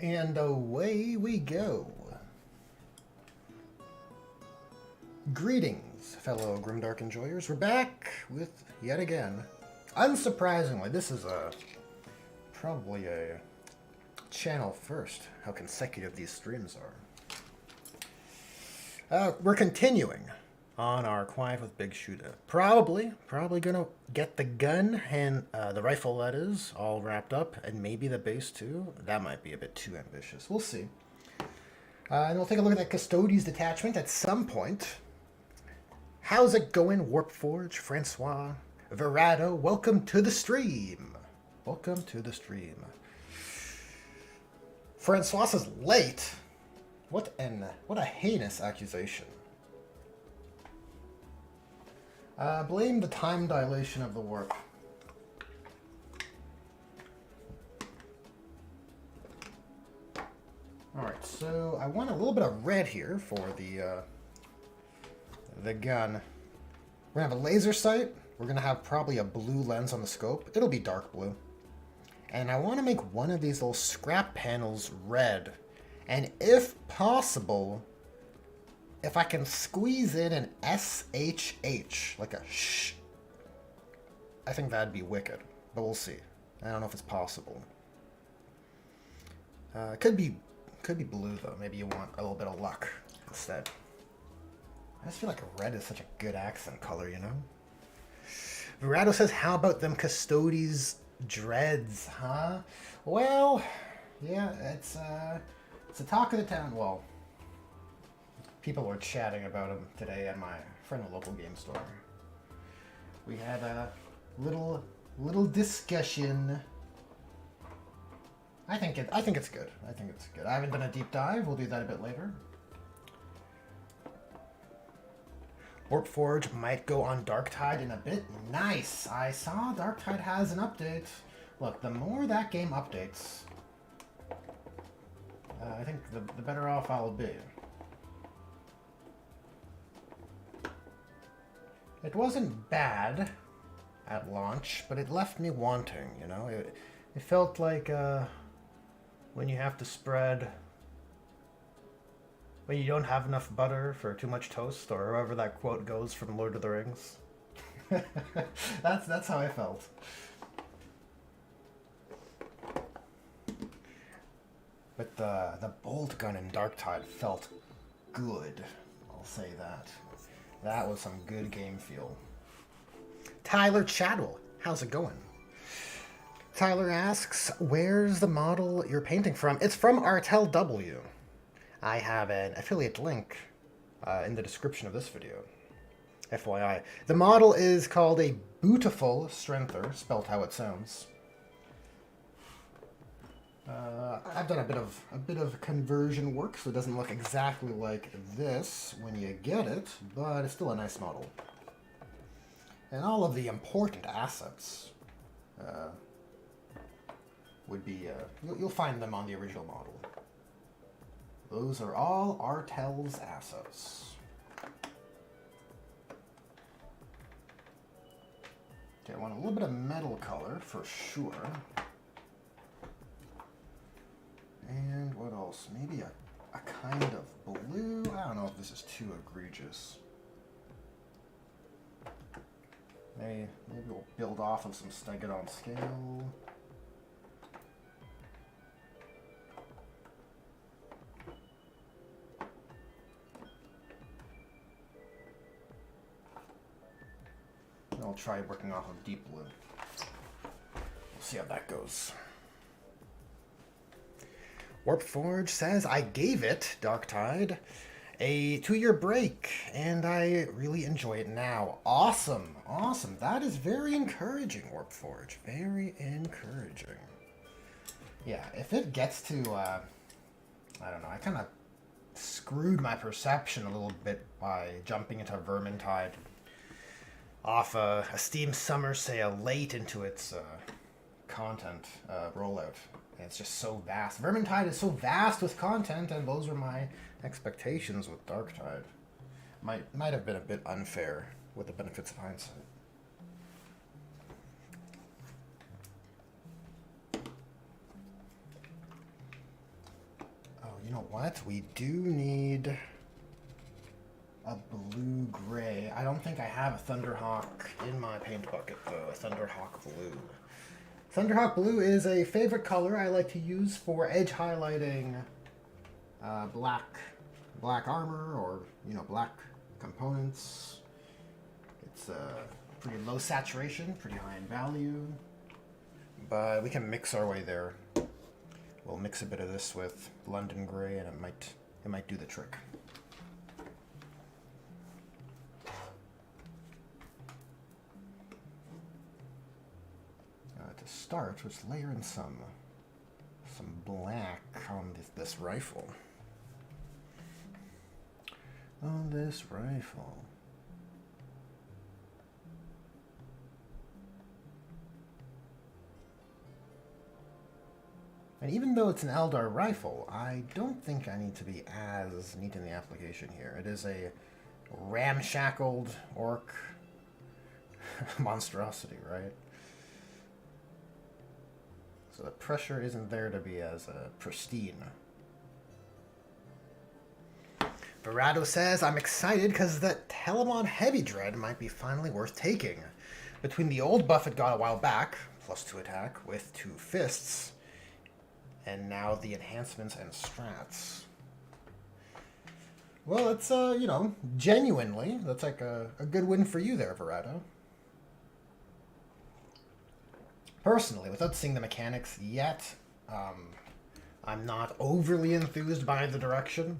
And away we go. Greetings, fellow Grimdark enjoyers. We're back with, yet again, unsurprisingly, this is probably a channel first, how consecutive these streams are. We're continuing on our Quiet with Big Shooter. Probably gonna get the gun and the rifle, that is, all wrapped up, and maybe the base too. That might be a bit too ambitious. We'll see. And we'll take a look at that Custodes detachment at some point. How's it going, Warpforge, Francois, Verado? Welcome to the stream. Welcome to the stream. Francois is late. What a heinous accusation. Blame the time dilation of the warp. Alright, so I want a little bit of red here for the gun. We're gonna have a laser sight. We're gonna have probably a blue lens on the scope. It'll be dark blue. And I want to make one of these little scrap panels red. And if possible, if I can squeeze in an SHH, like a shh, I think that'd be wicked. But we'll see. I don't know if it's possible. Could be blue though. Maybe you want a little bit of luck instead. I just feel like red is such a good accent color, you know? Verado says, how about them Custodes dreads, huh? Well, yeah, it's the talk of the town. Well, people were chatting about them today at my friend local game store. We had a little discussion. I think it's good. I think it's good. I haven't done a deep dive. We'll do that a bit later. Warpforge might go on Darktide in a bit. Nice! I saw Darktide has an update. Look, the more that game updates, I think the better off I'll be. It wasn't bad at launch, but it left me wanting, you know? It felt like when you have to spread... when you don't have enough butter for too much toast, or however that quote goes from Lord of the Rings. That's how I felt. But the bolt gun in Darktide felt good. I'll say that. That was some good game feel. Tyler Chadwell, how's it going? Tyler asks, where's the model you're painting from? It's from Artel W. I have an affiliate link in the description of this video. FYI. The model is called a Beautiful Strengther, spelled how it sounds. I've done a bit of conversion work, so it doesn't look exactly like this when you get it, but it's still a nice model. And all of the important assets would be, you'll find them on the original model. Those are all Artel's assets. Okay, I want a little bit of metal color for sure. And what else? Maybe a kind of blue? I don't know if this is too egregious. Maybe we'll build off of some Stegadon scale. I'll try working off of deep blue. We'll see how that goes. Warpforge says, I gave it, Darktide, a 2-year break, and I really enjoy it now. Awesome, awesome. That is very encouraging, Warpforge. Very encouraging. Yeah, if it gets to, I don't know, I kind of screwed my perception a little bit by jumping into Vermintide off a Steam Summer Sale late into its content rollout. And it's just so vast. Vermintide is so vast with content, and those were my expectations with Darktide. Might have been a bit unfair with the benefits of hindsight. you know what? We do need a blue-gray. I don't think I have a Thunderhawk in my paint bucket, though. A Thunderhawk blue. Thunderhawk blue is a favorite color I like to use for edge highlighting black armor or, black components. It's pretty low saturation, pretty high in value, but we can mix our way there. We'll mix a bit of this with London Gray, and it might do the trick. To start, let's layer in some black on this rifle. On this rifle. And even though it's an Eldar rifle, I don't think I need to be as neat in the application here. It is a ramshackled orc monstrosity, right? So the pressure isn't there to be as pristine. Verado says, I'm excited because that Telemon Heavy Dread might be finally worth taking. Between the old buff it got a while back, +2 attack with 2 fists, and now the enhancements and strats. Well, it's, genuinely, that's like a good win for you there, Verado. Personally, without seeing the mechanics yet, I'm not overly enthused by the direction.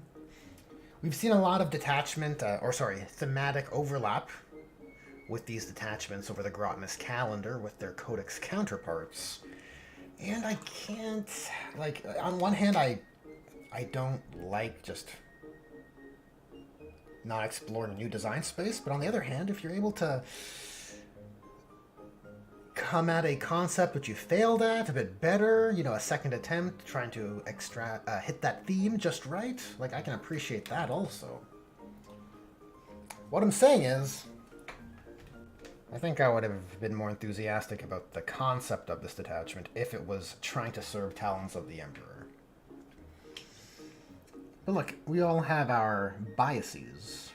We've seen a lot of thematic overlap with these detachments over the Grotmus calendar with their codex counterparts. And I can't, on one hand, I don't like just not exploring a new design space, but on the other hand, if you're able to come at a concept which you failed at a bit better, a second attempt trying to hit that theme just right, I can appreciate that also. What I'm saying is, I think I would have been more enthusiastic about the concept of this detachment if it was trying to serve Talons of the Emperor. But look, we all have our biases.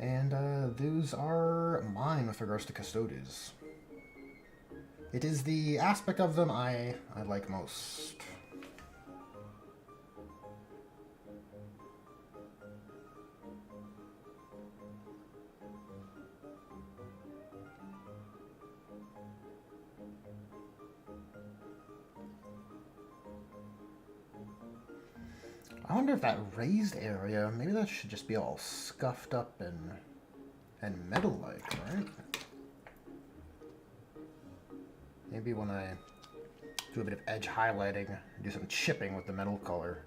And those are mine with regards to Custodes. It is the aspect of them I like most. I wonder if that raised area, maybe that should just be all scuffed up and metal-like, right? Maybe when I do a bit of edge highlighting, do some chipping with the metal color,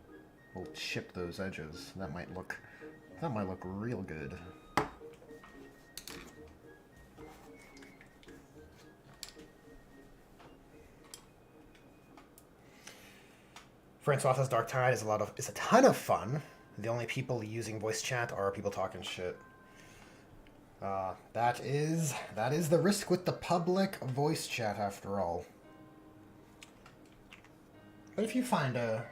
we'll chip those edges. That might look real good. Francois says Dark Tide is a ton of fun. The only people using voice chat are people talking shit. That is the risk with the public voice chat after all. But if you find a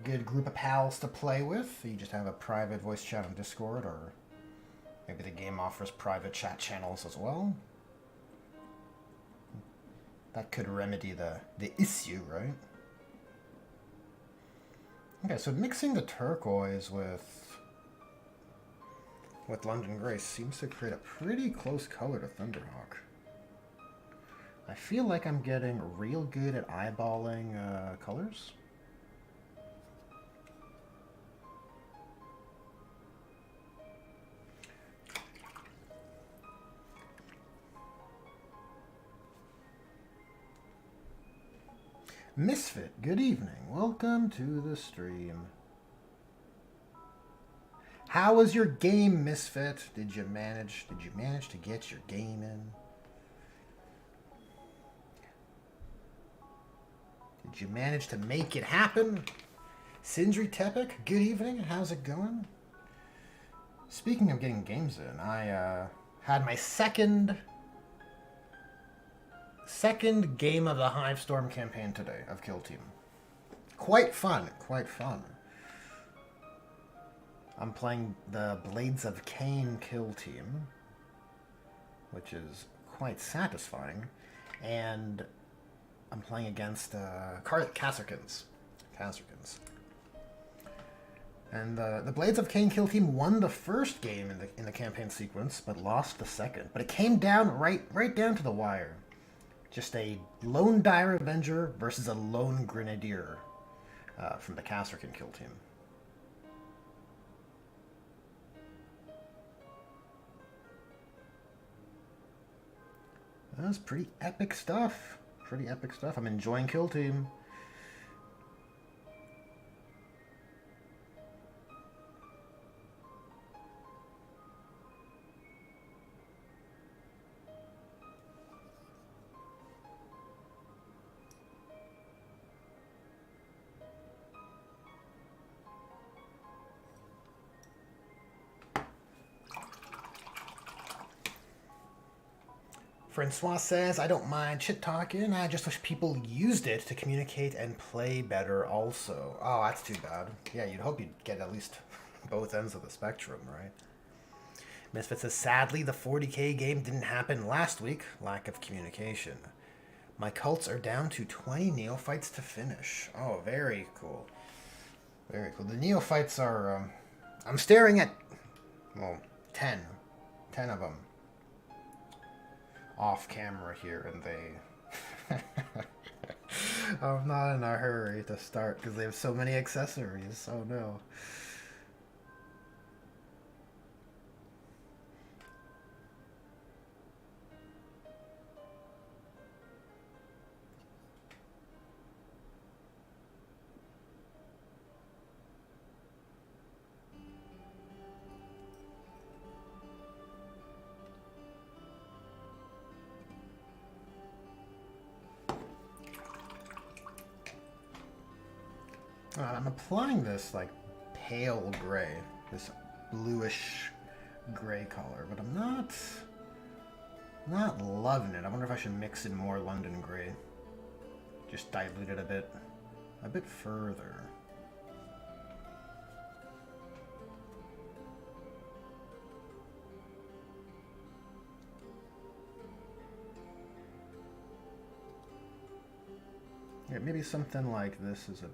good group of pals to play with, you just have a private voice chat on Discord, or maybe the game offers private chat channels as well. That could remedy the issue, right? Okay, so mixing the turquoise with London Gray seems to create a pretty close color to Thunderhawk. I feel like I'm getting real good at eyeballing colors. Misfit, good evening. Welcome to the stream. How was your game, Misfit? Did you manage to get your game in? Did you manage to make it happen? Sindri Tepik, good evening. How's it going? Speaking of getting games in, I had my second Second game of the Hivestorm campaign today of Kill Team. Quite fun, quite fun. I'm playing the Blades of Cain Kill Team, which is quite satisfying, and I'm playing against Kasrkins. And the Blades of Cain Kill Team won the first game in the campaign sequence, but lost the second. But it came down right down to the wire. Just a lone Dire Avenger versus a lone Grenadier from the Kasrkin Kill Team. That was pretty epic stuff. Pretty epic stuff. I'm enjoying Kill Team. Francois says, I don't mind shit talking. I just wish people used it to communicate and play better also. Oh, that's too bad. Yeah, you'd hope you'd get at least both ends of the spectrum, right? Misfit says, sadly, the 40k game didn't happen last week. Lack of communication. My cults are down to 20 neophytes to finish. Oh, very cool. Very cool. The neophytes are... I'm staring at... well, 10. 10 of them. Off camera here, and they... I'm not in a hurry to start because they have so many accessories. Oh no. I'm applying this like pale gray, this bluish gray color, but I'm not loving it. I wonder if I should mix in more London gray. Just dilute it a bit further. Yeah, maybe something like this is a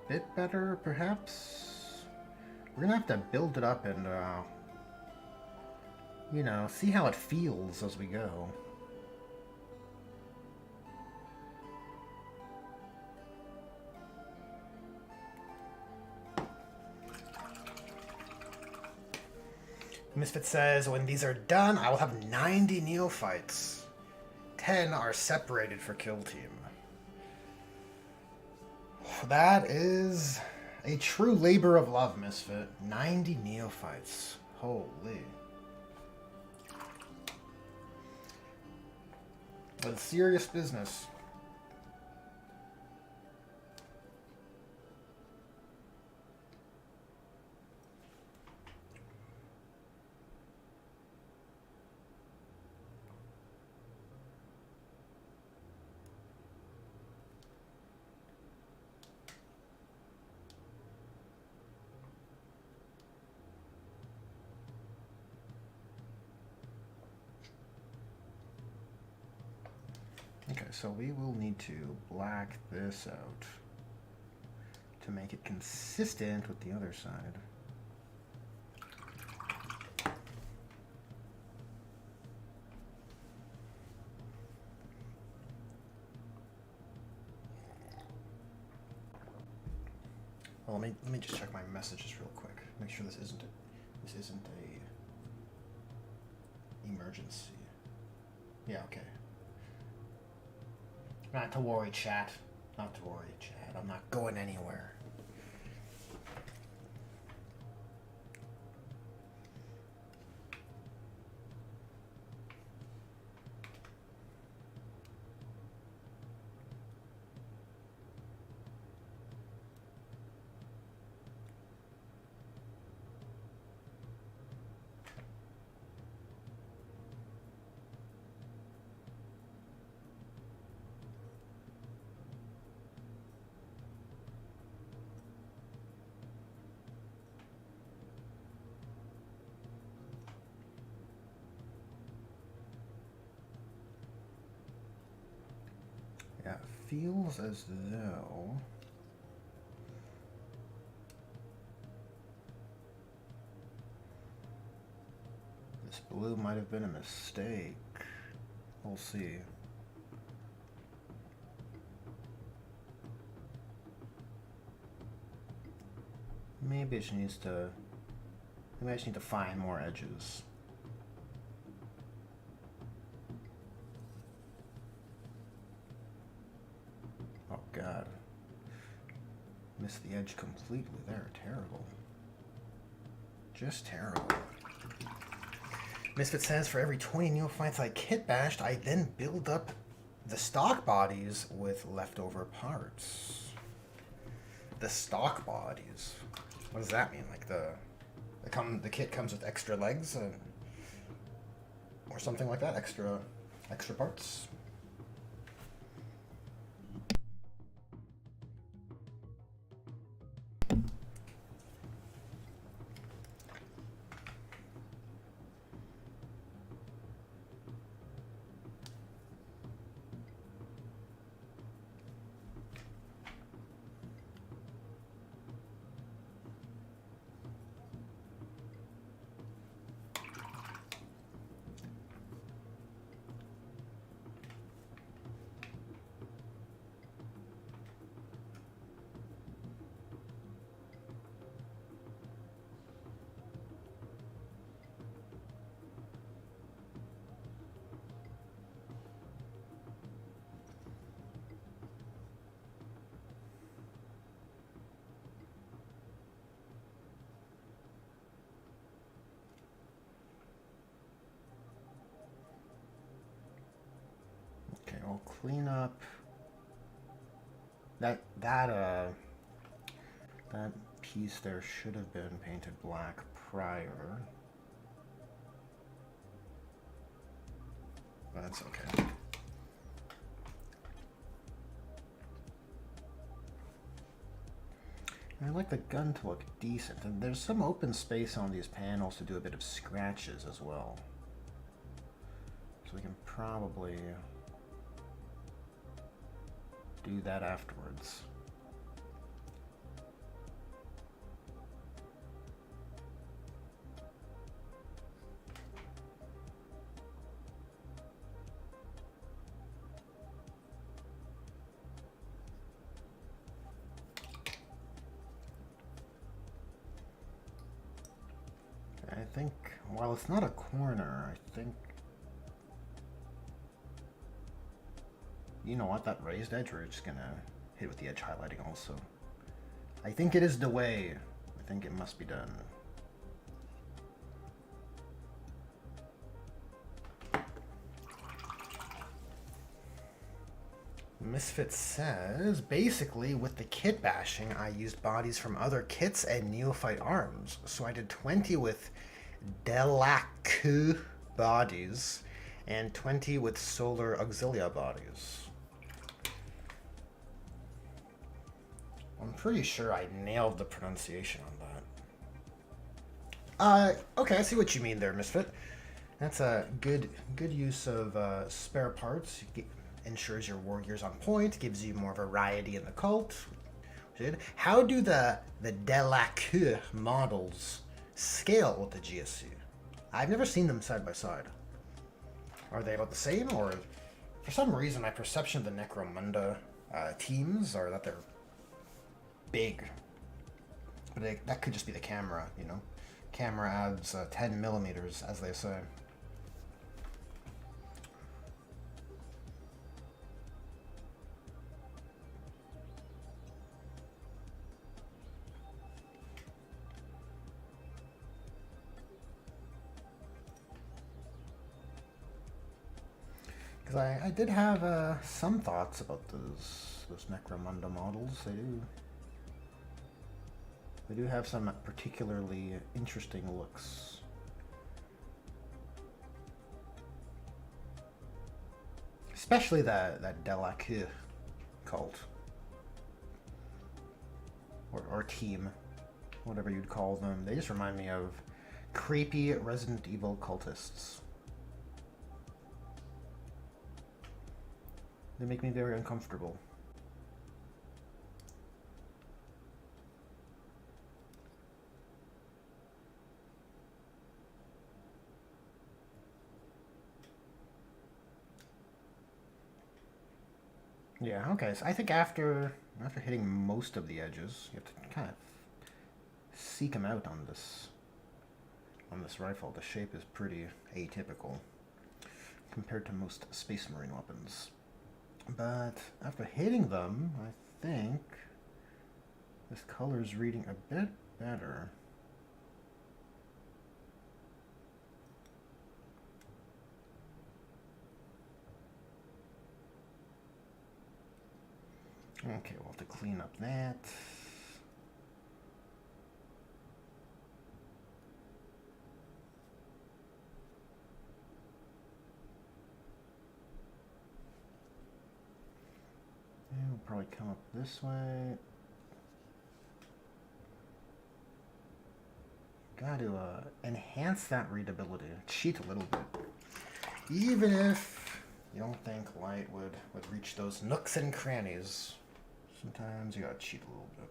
bit better, perhaps? We're gonna have to build it up and, you know, see how it feels as we go. Misfit says, when these are done, I will have 90 neophytes. 10 are separated for Kill Team. That is a true labor of love, Misfit. 90 neophytes. Holy. That's serious business. Okay, so we will need to black this out to make it consistent with the other side. Well, let me just check my messages real quick. Make sure this isn't a emergency. Yeah, okay. Not to worry, chat. Not to worry, chat. I'm not going anywhere. Yeah, it feels as though this blue might have been a mistake. We'll see. Maybe it needs to. Maybe I just need to find more edges. Oh god. Missed the edge completely there. Terrible. Just terrible. Misfit says, for every 20 neophytes I kit bashed, I then build up the stock bodies with leftover parts. The stock bodies? What does that mean? Like the kit comes with extra legs or something like that? Extra parts? I'll clean up that piece there should have been painted black prior. But that's okay. And I like the gun to look decent, and there's some open space on these panels to do a bit of scratches as well. So we can probably do that afterwards. I think, while it's not a corner, I think, you know what, that raised edge, we're just gonna hit with the edge highlighting also. I think it is the way. I think it must be done. Misfit says, basically with the kit bashing, I used bodies from other kits and neophyte arms. So I did 20 with Delacu bodies and 20 with Solar Auxilia bodies. I'm pretty sure I nailed the pronunciation on that. Okay, I see what you mean there, Misfit. That's a good use of spare parts. Ensures your warrior's on point, gives you more variety in the cult. How do the Delacu models scale with the GSC? I've never seen them side by side. Are they about the same, or for some reason my perception of the Necromunda teams are that they're big? But that could just be the camera, you know? Camera adds 10 millimeters, as they say. Because I did have some thoughts about those Necromunda models. They do have some particularly interesting looks. Especially that Delacu cult. Or team. Whatever you'd call them. They just remind me of creepy Resident Evil cultists. They make me very uncomfortable. Yeah, okay. So I think after hitting most of the edges, you have to kind of seek them out on this rifle. The shape is pretty atypical compared to most Space Marine weapons. But after hitting them, I think this color's reading a bit better. Okay, we'll have to clean up that. And we'll probably come up this way. Got to enhance that readability, cheat a little bit. Even if you don't think light would reach those nooks and crannies, sometimes you gotta cheat a little bit.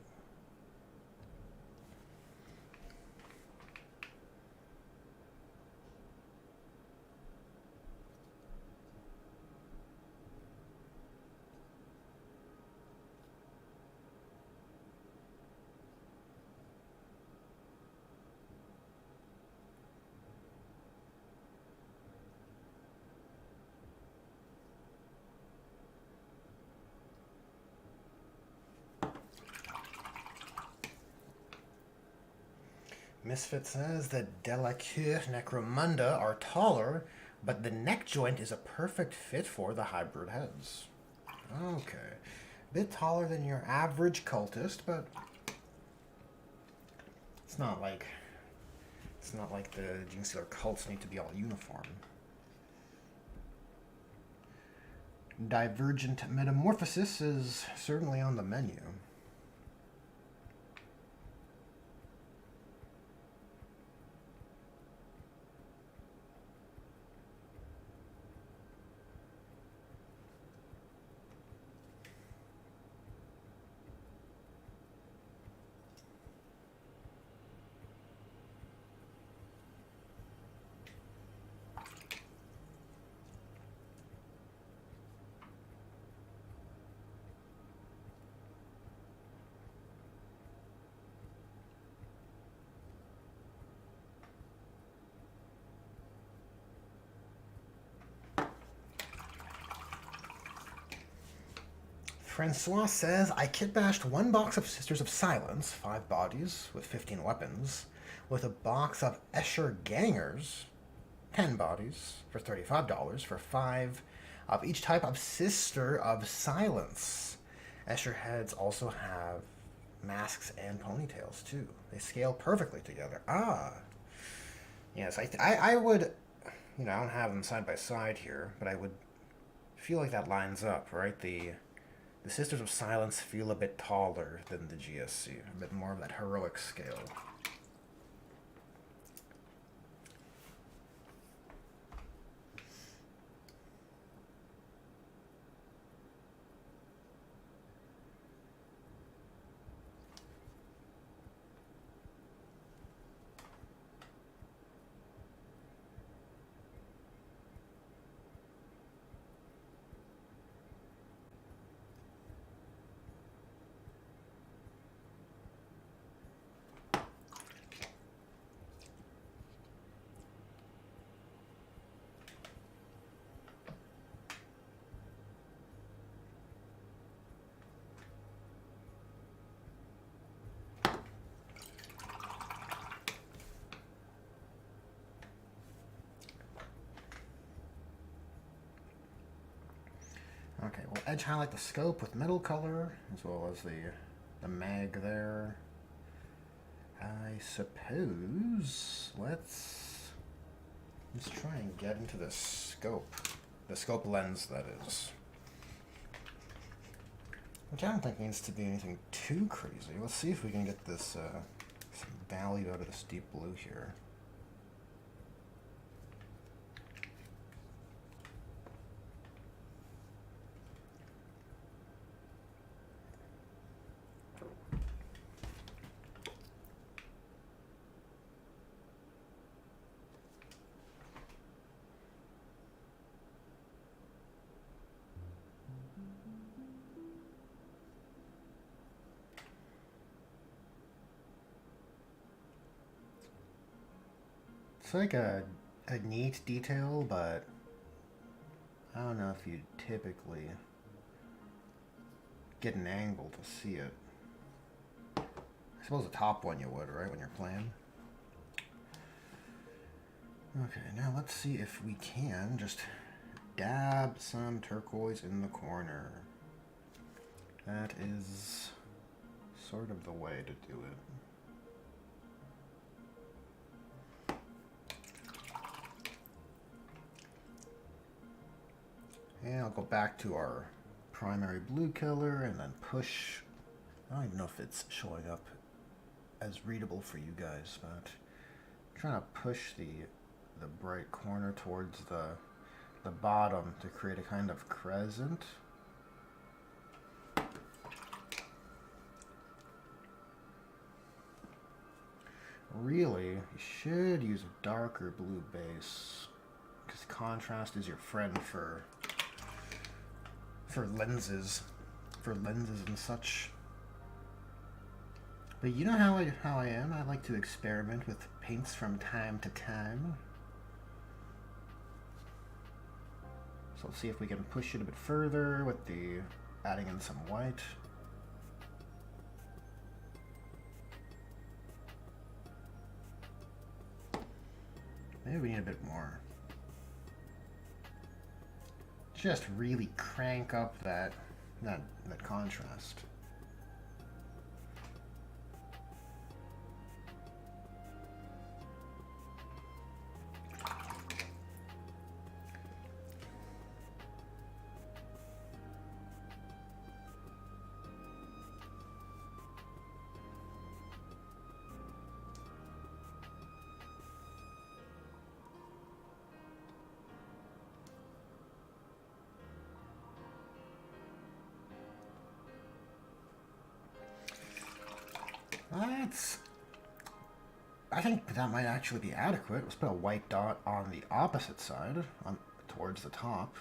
Misfit says that Delacour Necromunda are taller, but the neck joint is a perfect fit for the hybrid heads. Okay. Bit taller than your average cultist, but it's not like the Genestealer cults need to be all uniform. Divergent metamorphosis is certainly on the menu. Francois says, I kitbashed one box of Sisters of Silence, 5 bodies with 15 weapons, with a box of Escher Gangers, 10 bodies for $35 for 5 of each type of Sister of Silence. Escher heads also have masks and ponytails too. They scale perfectly together. Ah, yes, I would, I don't have them side by side here, but I would feel like that lines up, right? The Sisters of Silence feel a bit taller than the GSC, a bit more of that heroic scale. Okay, we'll edge highlight the scope with metal color, as well as the mag there. I suppose let's try and get into the scope lens, that is. Which I don't think needs to be anything too crazy. Let's see if we can get this some value out of this deep blue here. It's like a neat detail, but I don't know if you typically get an angle to see it. I suppose the top one you would, right, when you're playing. Okay, now let's see if we can just dab some turquoise in the corner. That is sort of the way to do it. And I'll go back to our primary blue color and then push. I don't even know if it's showing up as readable for you guys, but I'm trying to push the bright corner towards the bottom to create a kind of crescent. Really, you should use a darker blue base because contrast is your friend for lenses, and such. But you know how I am. I like to experiment with paints from time to time. So let's see if we can push it a bit further with the adding in some white. Maybe we need a bit more. Just really crank up that contrast. I think that might actually be adequate. Let's put a white dot on the opposite side, towards the top.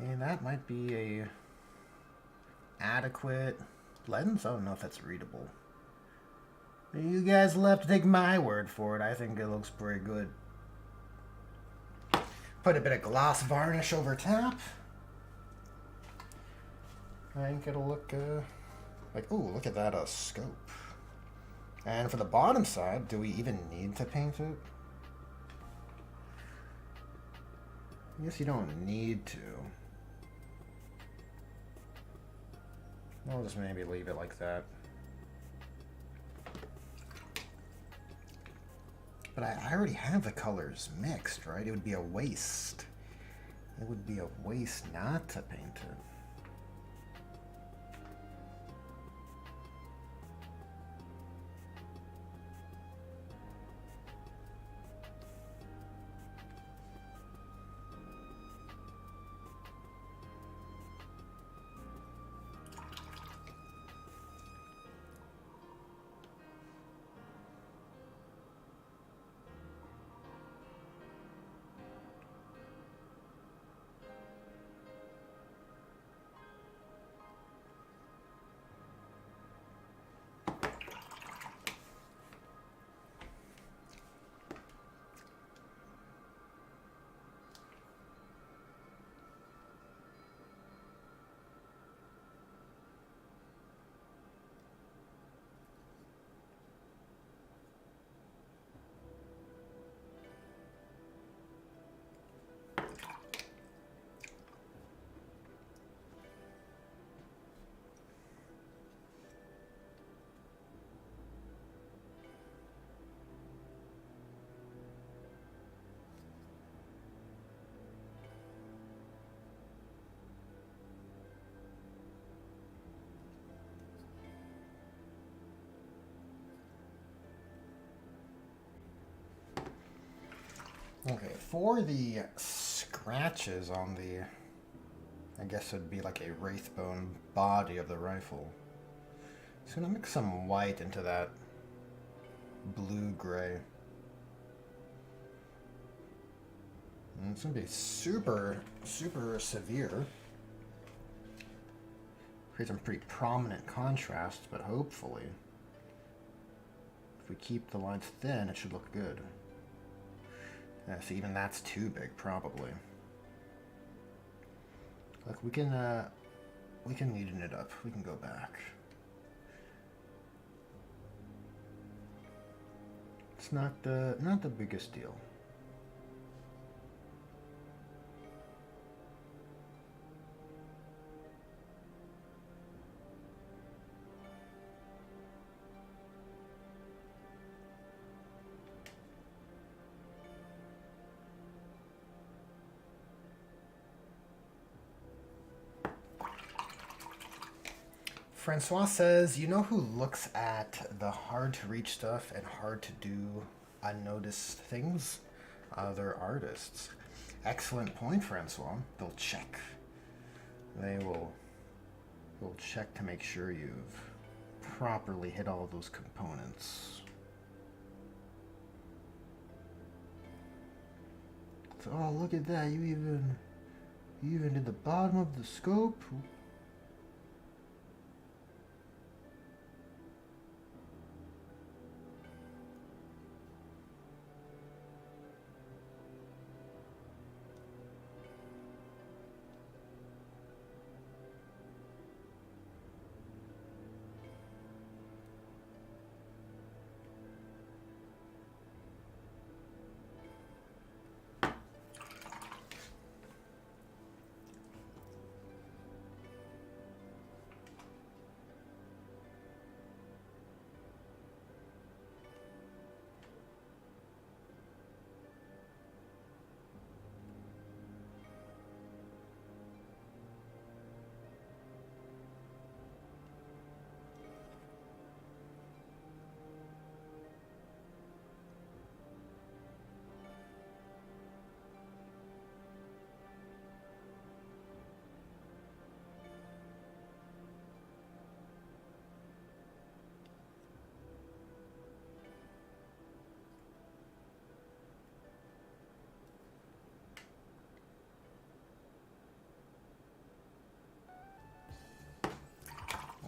And that might be a adequate lens. I don't know if that's readable. You guys will have to take my word for it. I think it looks pretty good. Put a bit of gloss varnish over top. I think it'll look like, ooh, look at that scope. And for the bottom side, do we even need to paint it? I guess you don't need to. I'll just maybe leave it like that. But I already have the colors mixed, right? It would be a waste. It would be a waste not to paint it. Okay, for the scratches on the, I guess it'd be like a wraithbone body of the rifle. So I'm gonna mix some white into that blue-gray. And it's gonna be super, super severe. Create some pretty prominent contrast, but hopefully, if we keep the lines thin, it should look good. Yeah, so even that's too big, probably. Look, we can neaten it up. We can go back. It's not the biggest deal. Francois says, you know who looks at the hard to reach stuff and hard to do unnoticed things? Other artists. Excellent point, Francois. They'll check. They'll check to make sure you've properly hit all those components. So, oh, look at that. You even did the bottom of the scope.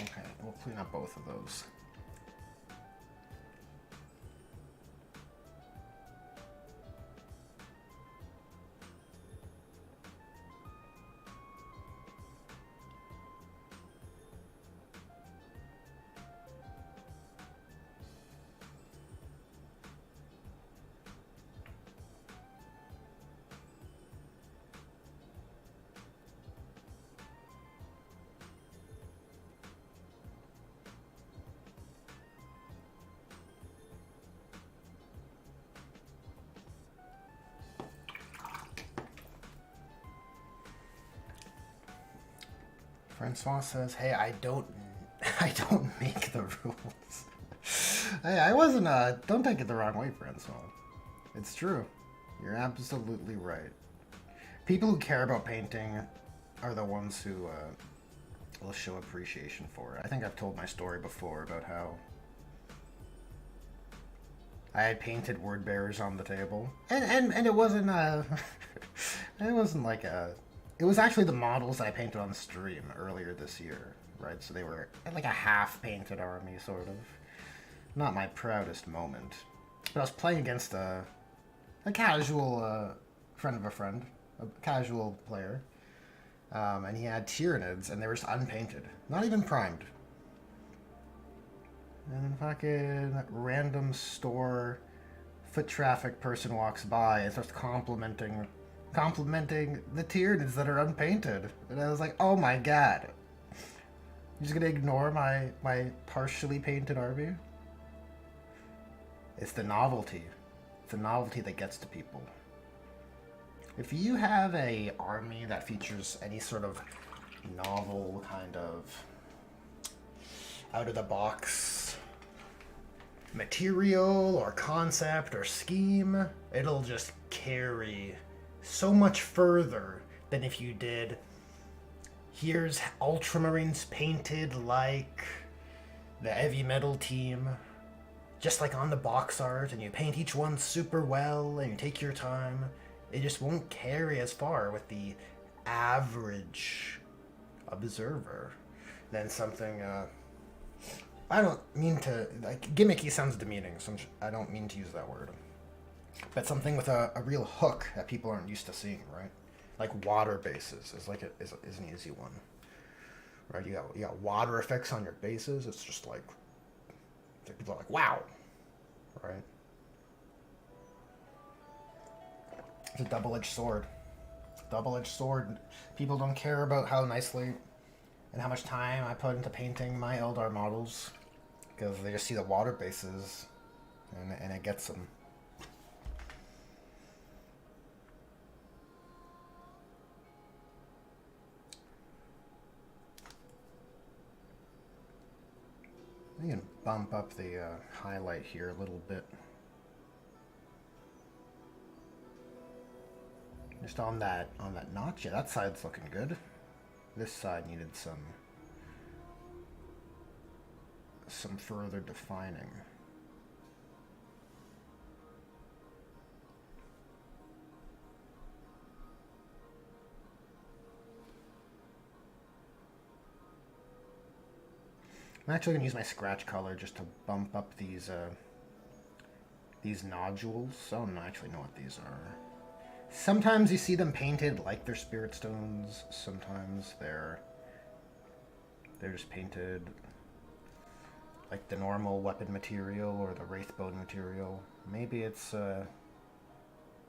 Okay, we'll clean up both of those. Francois says, "Hey, I don't make the rules." Hey, I wasn't. Don't take it the wrong way, Francois. It's true. You're absolutely right. People who care about painting are the ones who will show appreciation for it. I think I've told my story before about how I had painted word bearers on the table, and it wasn't it wasn't like a. It was actually the models I painted on stream earlier this year, right? So they were like a half-painted army, sort of. Not my proudest moment. But I was playing against a casual friend of a friend, a casual player. And he had Tyranids, and they were just unpainted. Not even primed. And then fucking random store foot traffic person walks by and starts complimenting the Tyranids that are unpainted. And I was like, oh my god. You're just gonna ignore my partially painted army? It's the novelty. It's the novelty that gets to people. If you have a army that features any sort of novel kind of out-of-the-box material or concept or scheme, it'll just carry so much further than if you did, here's Ultramarines painted like the heavy metal team, just like on the box art, and you paint each one super well and you take your time. It just won't carry as far with the average observer. than something. I don't mean to like gimmicky sounds demeaning, so I don't mean to use that word. But something with a real hook that people aren't used to seeing, right? Like water bases is is an easy one, right? You got water effects on your bases. It's just like people are like, wow, right? It's a double-edged sword. Double-edged sword. People don't care about how nicely and how much time I put into painting my Eldar models because they just see the water bases and it gets them. I can bump up the highlight here a little bit. Just on that notch. Yeah, that side's looking good. This side needed some further defining. I'm actually going to use my scratch color just to bump up these nodules. I don't actually know what these are. Sometimes you see them painted like they're spirit stones. Sometimes they're just painted like the normal weapon material or the wraithbone material. Maybe it's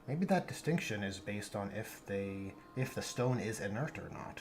maybe that distinction is based on if the stone is inert or not.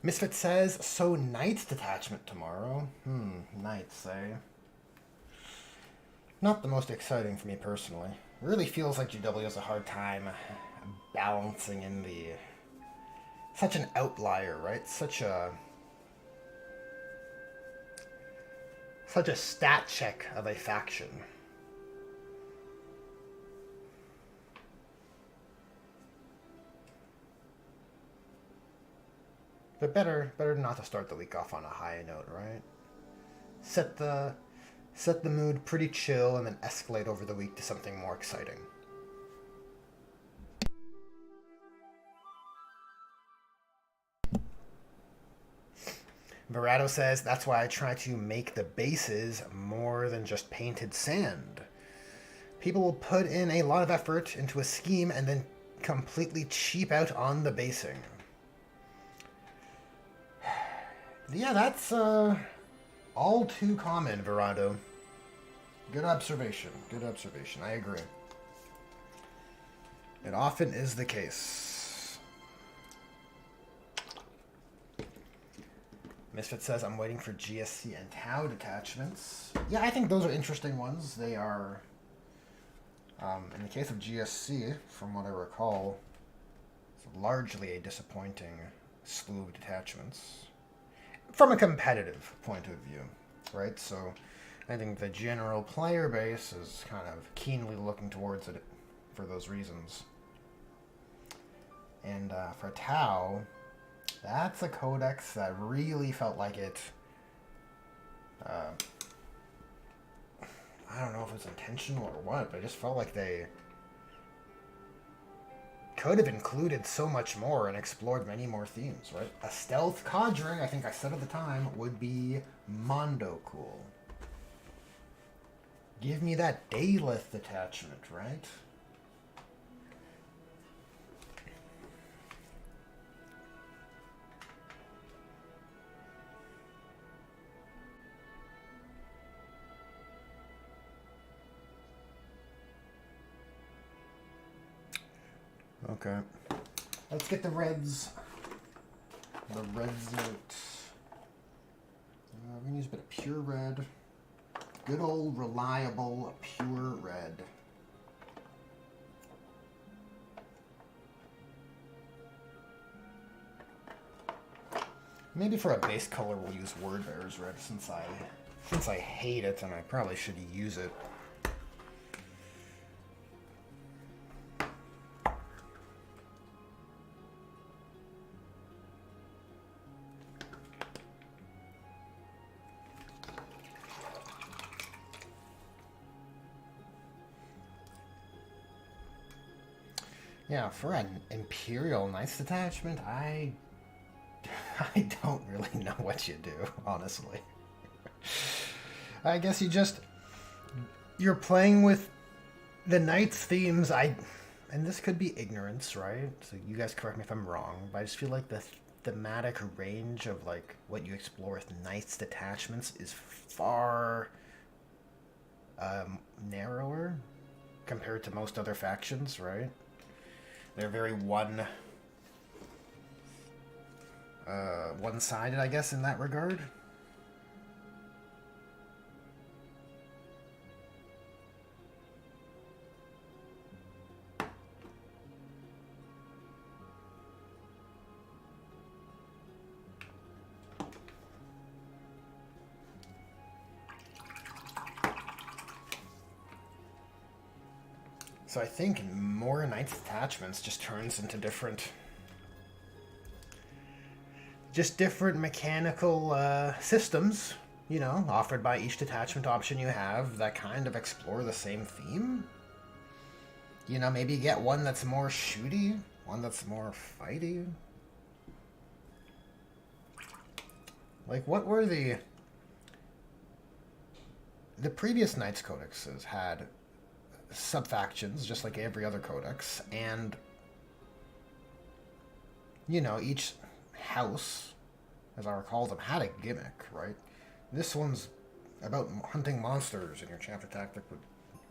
Misfit says, so Knight's detachment tomorrow. Knights, eh? Not the most exciting for me personally. Really feels like GW has a hard time balancing in the... Such an outlier, right? Such a stat check of a faction. But better not to start the week off on a high note, right? Set the mood pretty chill and then escalate over the week to something more exciting. Verado says, that's why I try to make the bases more than just painted sand. People will put in a lot of effort into a scheme and then completely cheap out on the basing. Yeah, that's all too common, Verado. Good observation. Good observation. I agree. It often is the case. Misfit says, I'm waiting for GSC and Tau detachments. Yeah, I think those are interesting ones. They are, in the case of GSC, from what I recall, it's largely a disappointing slew of detachments. From a competitive point of view, right? So I think the general player base is kind of keenly looking towards it for those reasons. And for Tau, that's a codex that really felt like it... I don't know if it was intentional or what, but it just felt like they could have included so much more and explored many more themes, right? A stealth cadre, I think I said at the time, would be mondo cool. Give me that Daylith detachment, right? Okay. Let's get the reds. The reds out. We're going to use a bit of pure red. Good old, reliable, pure red. Maybe for a base color we'll use Word Bearer's red since I Since I hate it, and I probably should use it. Yeah, for an Imperial Knights detachment, I don't really know what you do, honestly. I guess you're playing with the Knights themes. And this could be ignorance, right? So you guys correct me if I'm wrong, but I just feel like the thematic range of like what you explore with Knights detachments is far narrower compared to most other factions, right? They're very one-sided, I guess, in that regard. So I think more Knights detachments just turns into different mechanical systems, you know, offered by each detachment option you have that kind of explore the same theme. You know, maybe get one that's more shooty, one that's more fighty. Like, what were the previous Knights codexes had sub-factions, just like every other codex, and, you know, each house, as I recall them, had a gimmick, right? This one's about hunting monsters, and your chapter tactic would,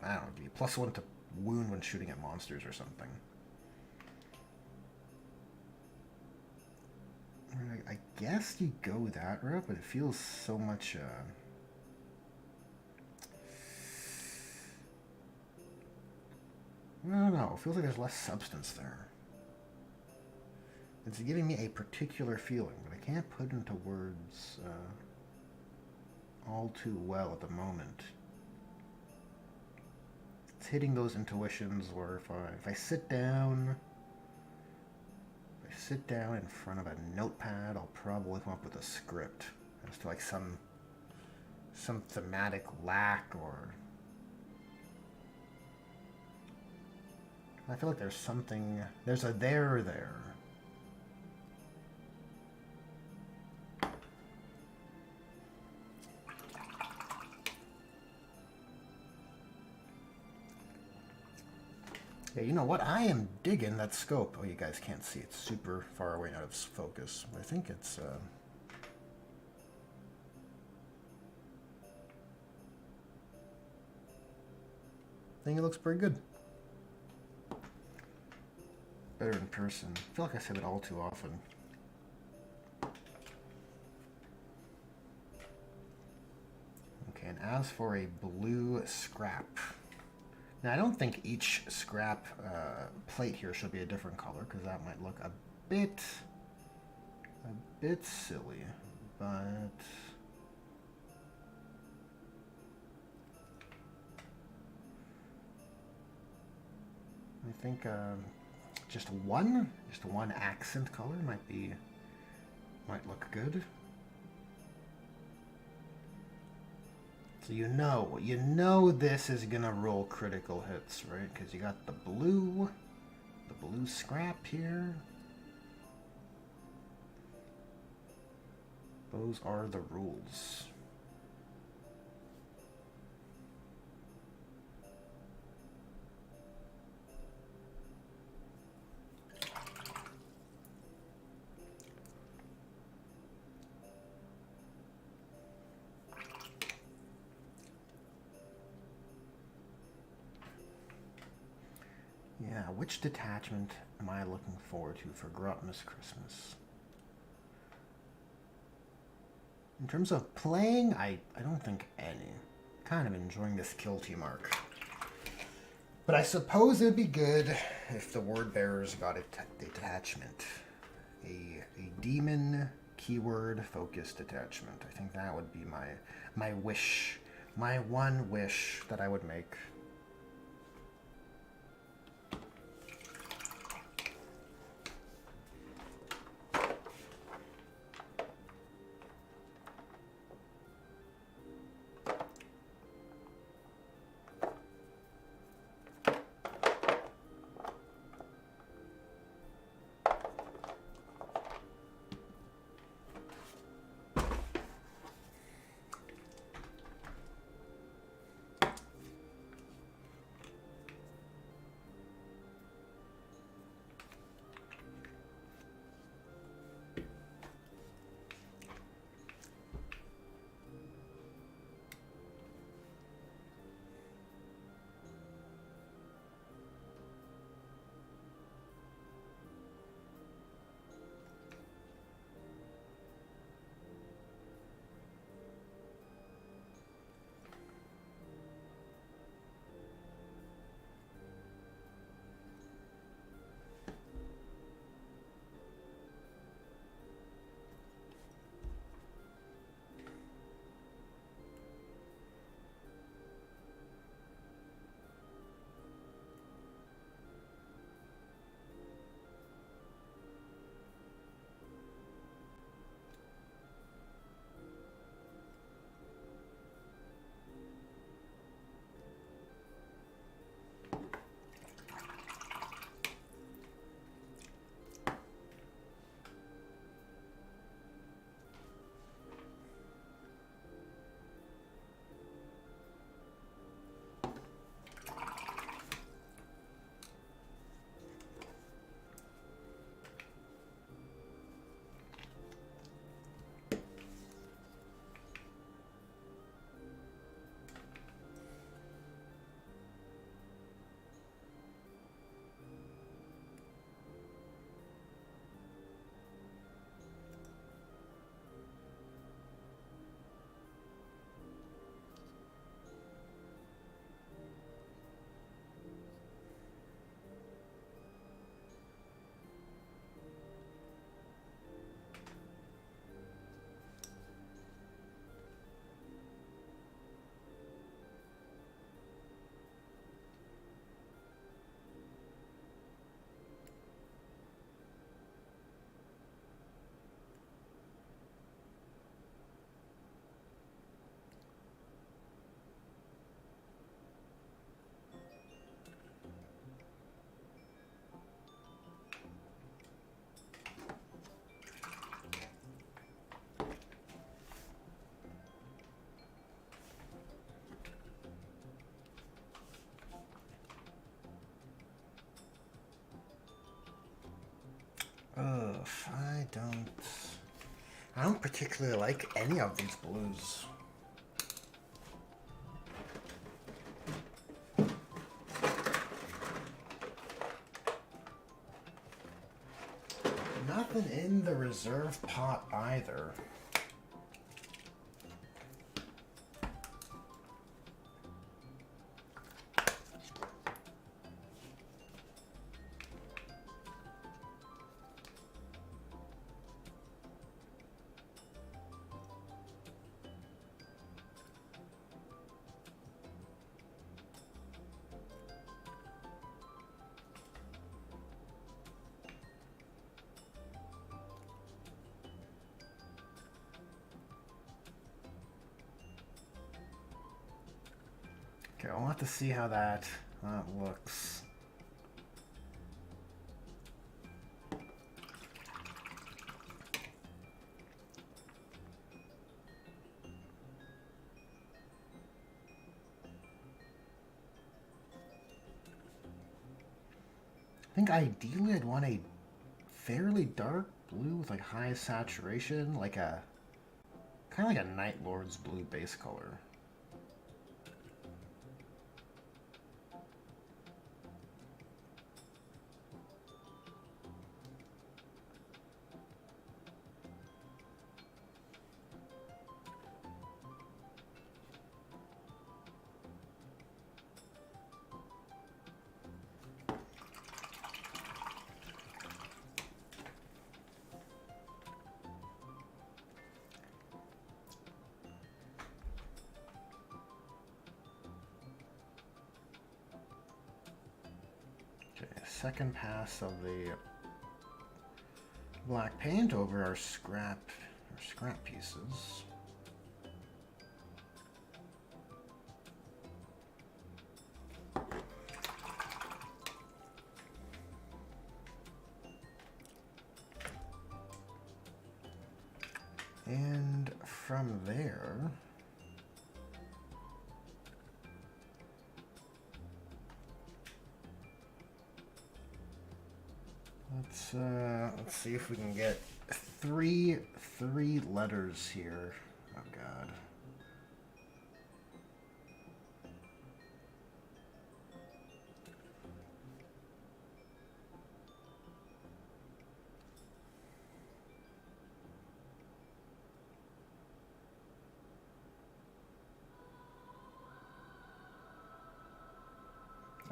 I don't know, give you +1 to wound when shooting at monsters or something. I guess you go that route, but it feels so much, I don't know, it feels like there's less substance there. It's giving me a particular feeling, but I can't put into words all too well at the moment. It's hitting those intuitions where if I sit down in front of a notepad, I'll probably come up with a script as to like some thematic lack, or I feel like there's a there there. Yeah, you know what? I am digging that scope. Oh, you guys can't see. It's super far away out of focus. I think it's, I think it looks pretty good. Better in person. I feel like I say that all too often. Okay, and as for a blue scrap. Now, I don't think each scrap plate here should be a different color, because that might look a bit silly, but I think just one accent color might look good. So you know this is gonna roll critical hits, right? Because you got the blue scrap here. Those are the rules. Yeah, which detachment am I looking forward to for Grotmas Christmas? In terms of playing, I don't think any. Kind of enjoying this kill team arc. But I suppose it'd be good if the word bearers got a detachment. A demon keyword focused detachment. I think that would be my wish, my one wish that I would make. Ugh, I don't particularly like any of these blues. Nothing in the reserve pot either. Okay, I'll have to see how that looks. I think ideally I'd want a fairly dark blue with like high saturation, like a kind of like a Night Lord's blue base color. second pass of the black paint over our scrap pieces. And from there, let's see if we can get three letters here. Oh God.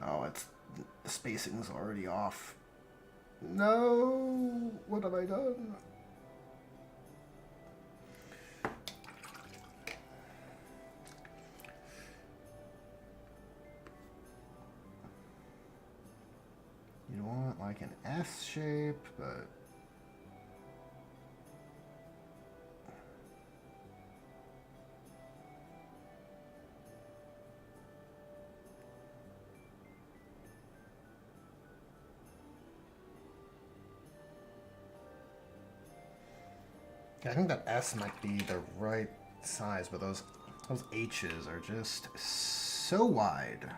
Oh, the spacing's already off. No, what have I done? You want like an S shape, but I think that S might be the right size, but those H's are just so wide.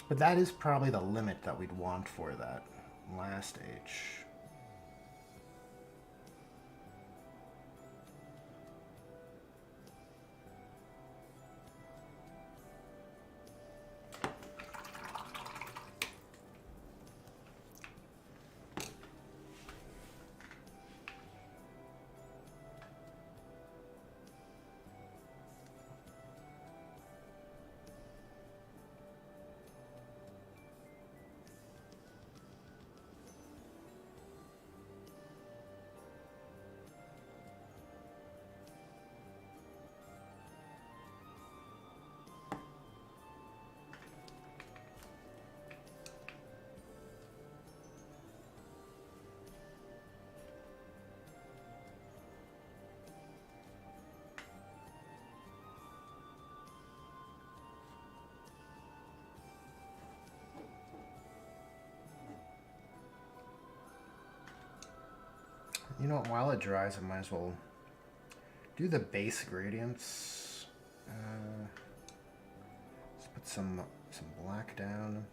But that is probably the limit that we'd want for that last H. You know what, while it dries, I might as well do the base gradients. Let's put some black down.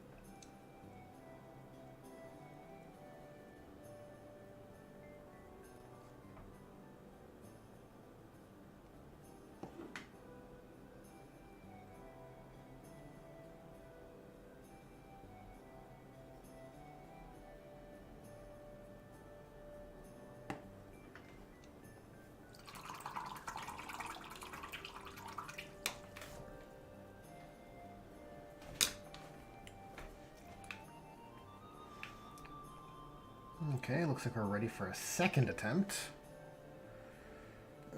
Okay, looks like we're ready for a second attempt.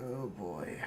Oh boy.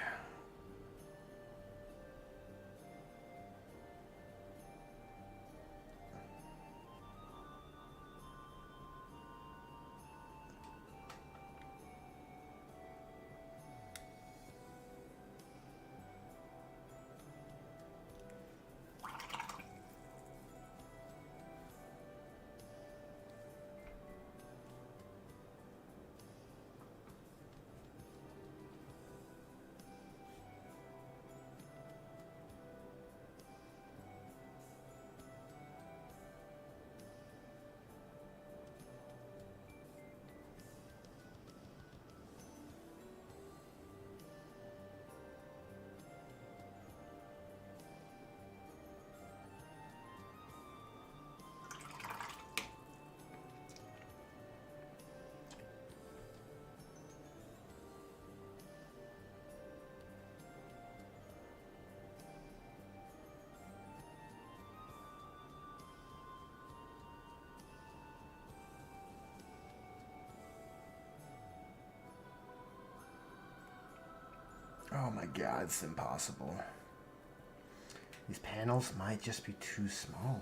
my god, it's impossible. These panels might just be too small.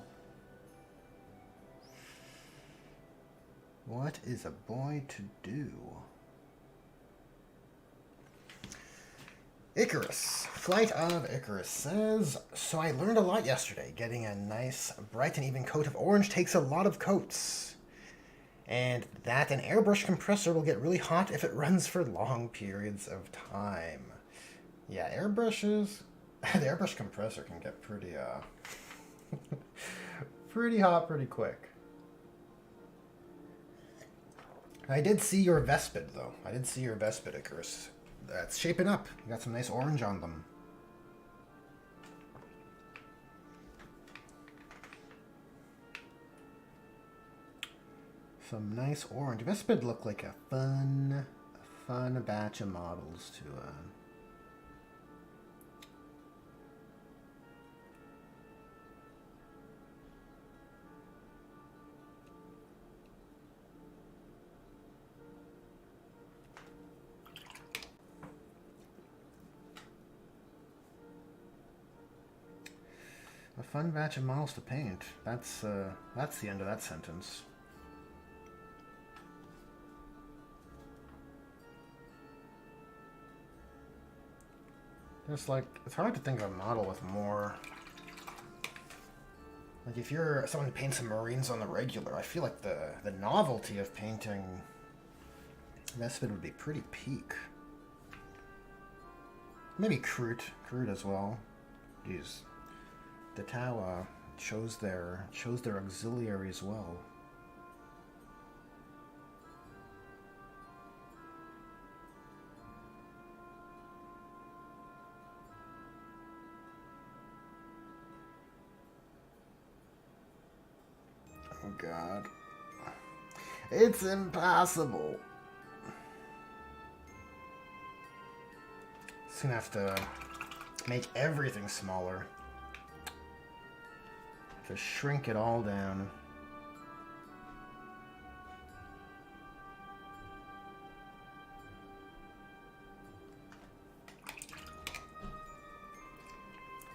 What is a boy to do? Icarus. Flight of Icarus says, so I learned a lot yesterday. Getting a nice, bright and even coat of orange takes a lot of coats. And that an airbrush compressor will get really hot if it runs for long periods of time. Yeah, airbrushes... the airbrush compressor can get pretty, pretty hot pretty quick. I did see your Vespid, though. I did see your Vespid, Icarus. That's shaping up. You got some nice orange on them. Some nice orange. Vespid look like a fun batch of models to, a fun batch of models to paint. That's the end of that sentence. Just like, it's hard to think of a model with more... Like, if you're someone who paints some Marines on the regular, I feel like the novelty of painting Vespid would be pretty peak. Maybe Kroot as well. Jeez. The Tawa chose their auxiliary as well. Oh god. It's impossible. Just gonna have to make everything smaller. To shrink it all down.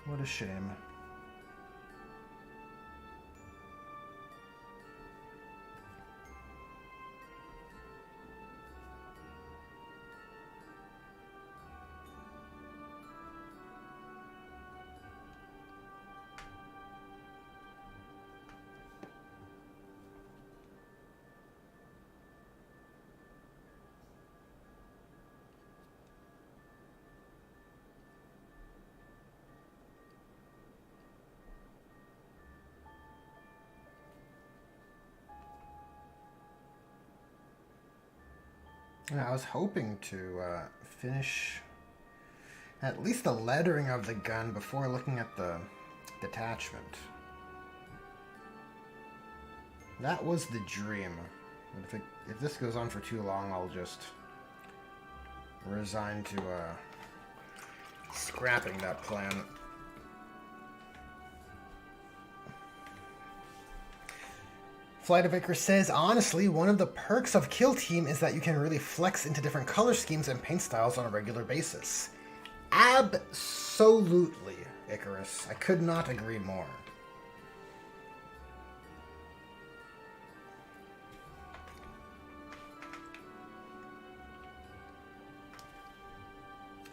What a shame. Yeah, I was hoping to finish at least the lettering of the gun before looking at the detachment. That was the dream. But if this goes on for too long, I'll just resign to scrapping that plan. Flight of Icarus says, honestly, one of the perks of Kill Team is that you can really flex into different color schemes and paint styles on a regular basis. Absolutely, Icarus. I could not agree more.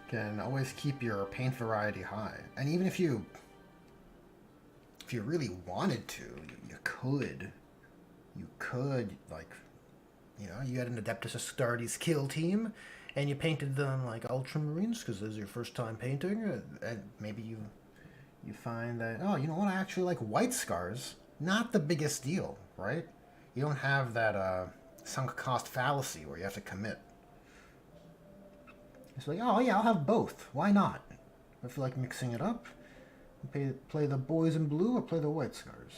Can always keep your paint variety high. And even if you really wanted to, you could. You could, like, you know, you had an Adeptus Astartes Kill Team, and you painted them like Ultramarines because this is your first time painting, and maybe you find that, oh, you know what, I actually like white scars. Not the biggest deal, right? You don't have that sunk cost fallacy where you have to commit. It's like, oh yeah, I'll have both. Why not? I feel like mixing it up. Play the boys in blue or play the white scars.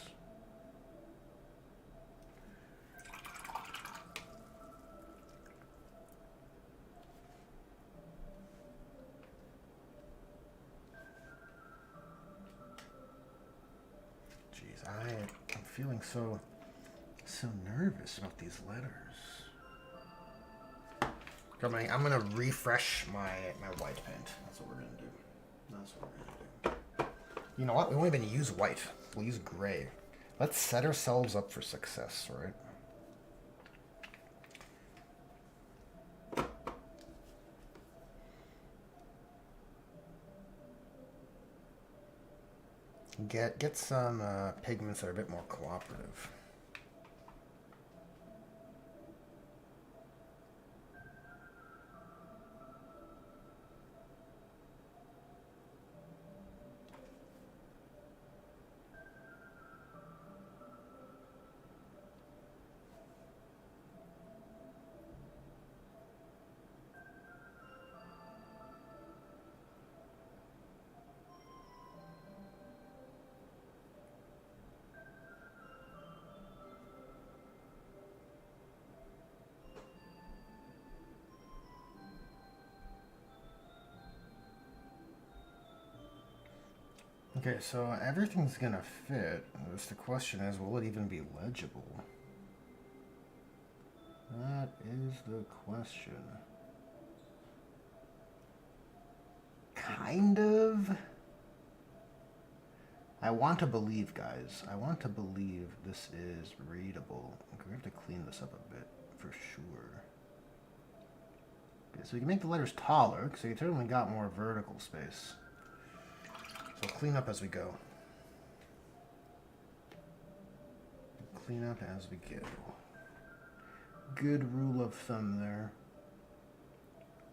I'm feeling so nervous about these letters. I'm gonna refresh my white paint. That's what we're gonna do. That's what we're gonna do. You know what? We won't even use white. We'll use gray. Let's set ourselves up for success, right? Get some pigments that are a bit more cooperative. Okay, so everything's gonna fit. Just the question is, will it even be legible? That is the question. Kind of. I want to believe, guys. I want to believe this is readable. We have to clean this up a bit, for sure. Okay, so we can make the letters taller, because we certainly got more vertical space. So clean up as we go. Clean up as we go. Good rule of thumb there.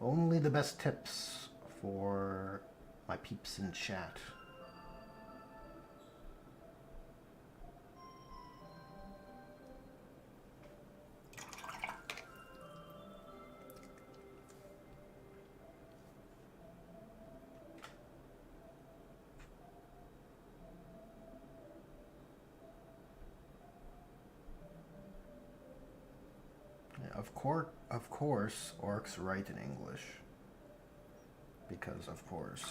Only the best tips for my peeps in chat. Of course, orcs write in English. Because of course.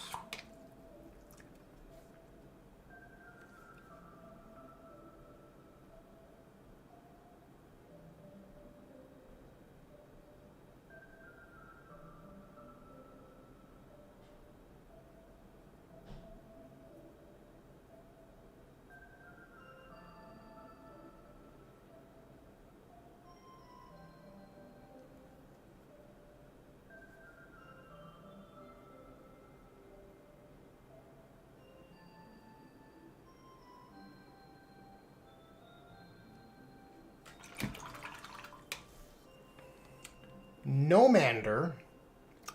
Nomander,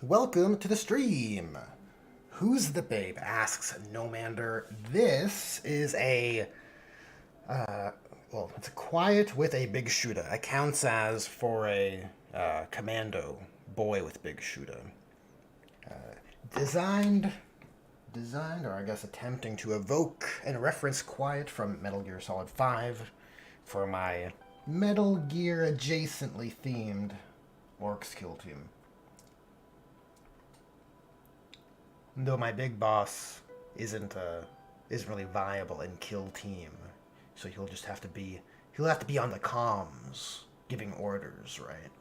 welcome to the stream. Who's the babe? Asks Nomander. This is well, it's a quiet with a big shooter. It counts as for a commando boy with big shooter. Designed, or I guess attempting to evoke and reference quiet from Metal Gear Solid 5 for my Metal Gear adjacently themed Orcs kill team. Though my big boss isn't really viable in kill team, so he'll have to be on the comms giving orders, right?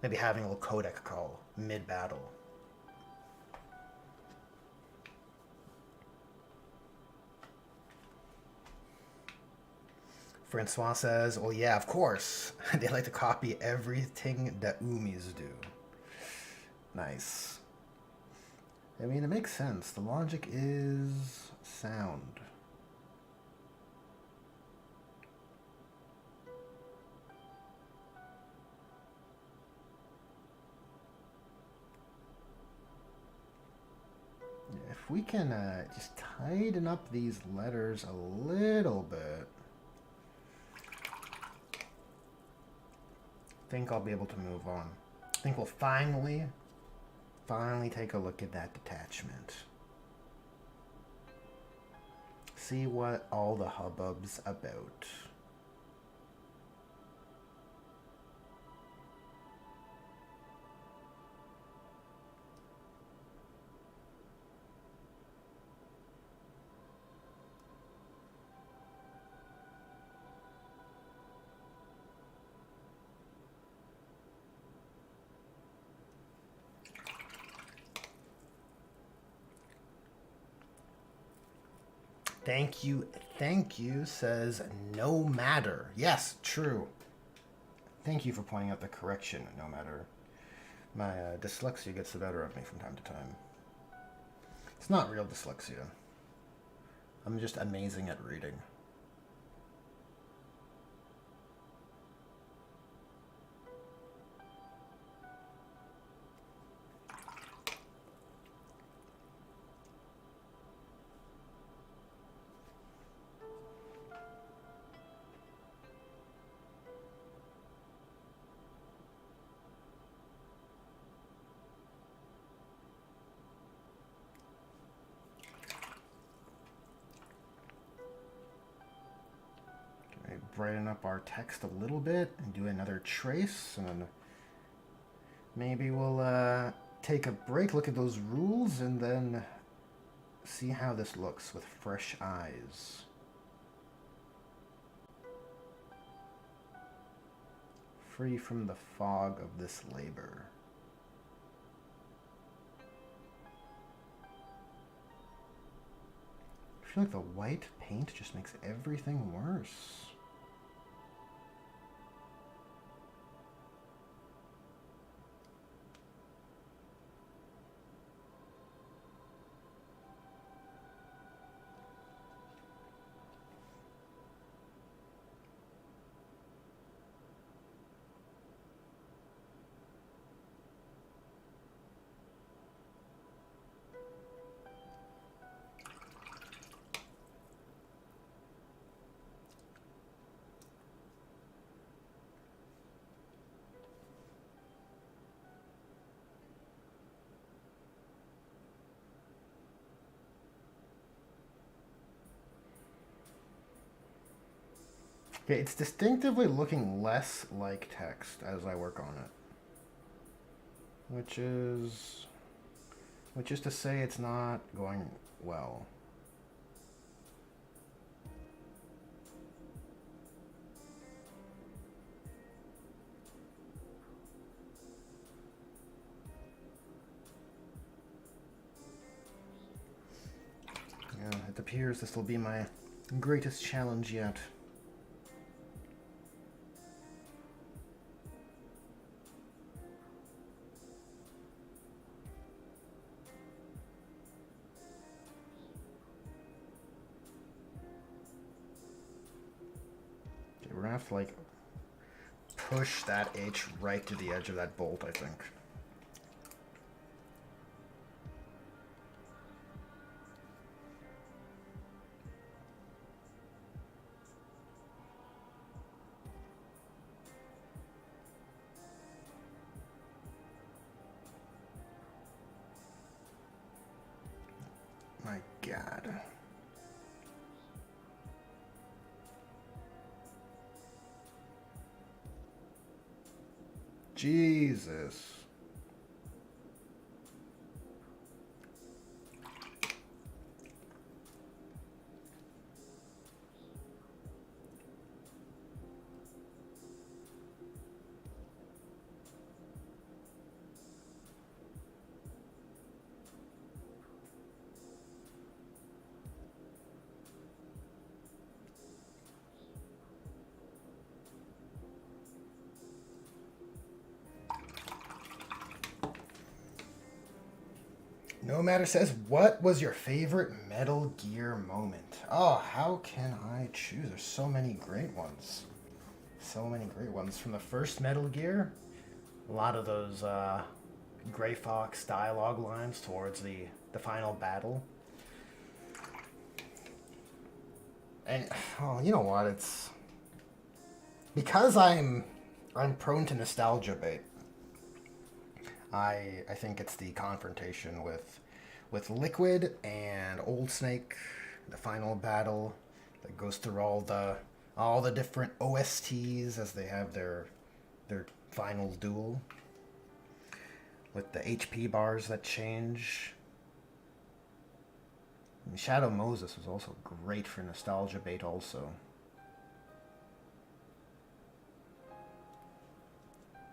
Maybe having a little codec call mid battle. Francois says, well, yeah, of course. They like to copy everything that Umis do. Nice. I mean, it makes sense. The logic is sound. If we can just tighten up these letters a little bit, I think I'll be able to move on. I think we'll finally take a look at that detachment. See what all the hubbub's about. thank you, says no matter. Yes, true. Thank you for pointing out the correction, no matter. My dyslexia gets the better of me from time to time. It's not real dyslexia. I'm just amazing at reading. Brighten up our text a little bit and do another trace, and then maybe we'll take a break, look at those rules, and then see how this looks with fresh eyes. Free from the fog of this labor. I feel like the white paint just makes everything worse. Okay, it's distinctively looking less like text as I work on it. Which is to say it's not going well. Yeah, it appears this will be my greatest challenge yet. Okay, we're gonna have to like push that H right to the edge of that bolt, I think. My God. Jesus. No Matter says, what was your favorite Metal Gear moment? Oh, how can I choose? There's so many great ones. So many great ones. From the first Metal Gear, a lot of those Gray Fox dialogue lines towards the final battle. And, oh, you know what? It's because I'm prone to nostalgia bait. I think it's the confrontation with Liquid and Old Snake, the final battle that goes through all the different OSTs as they have their final duel with the HP bars that change. And Shadow Moses was also great for nostalgia bait also.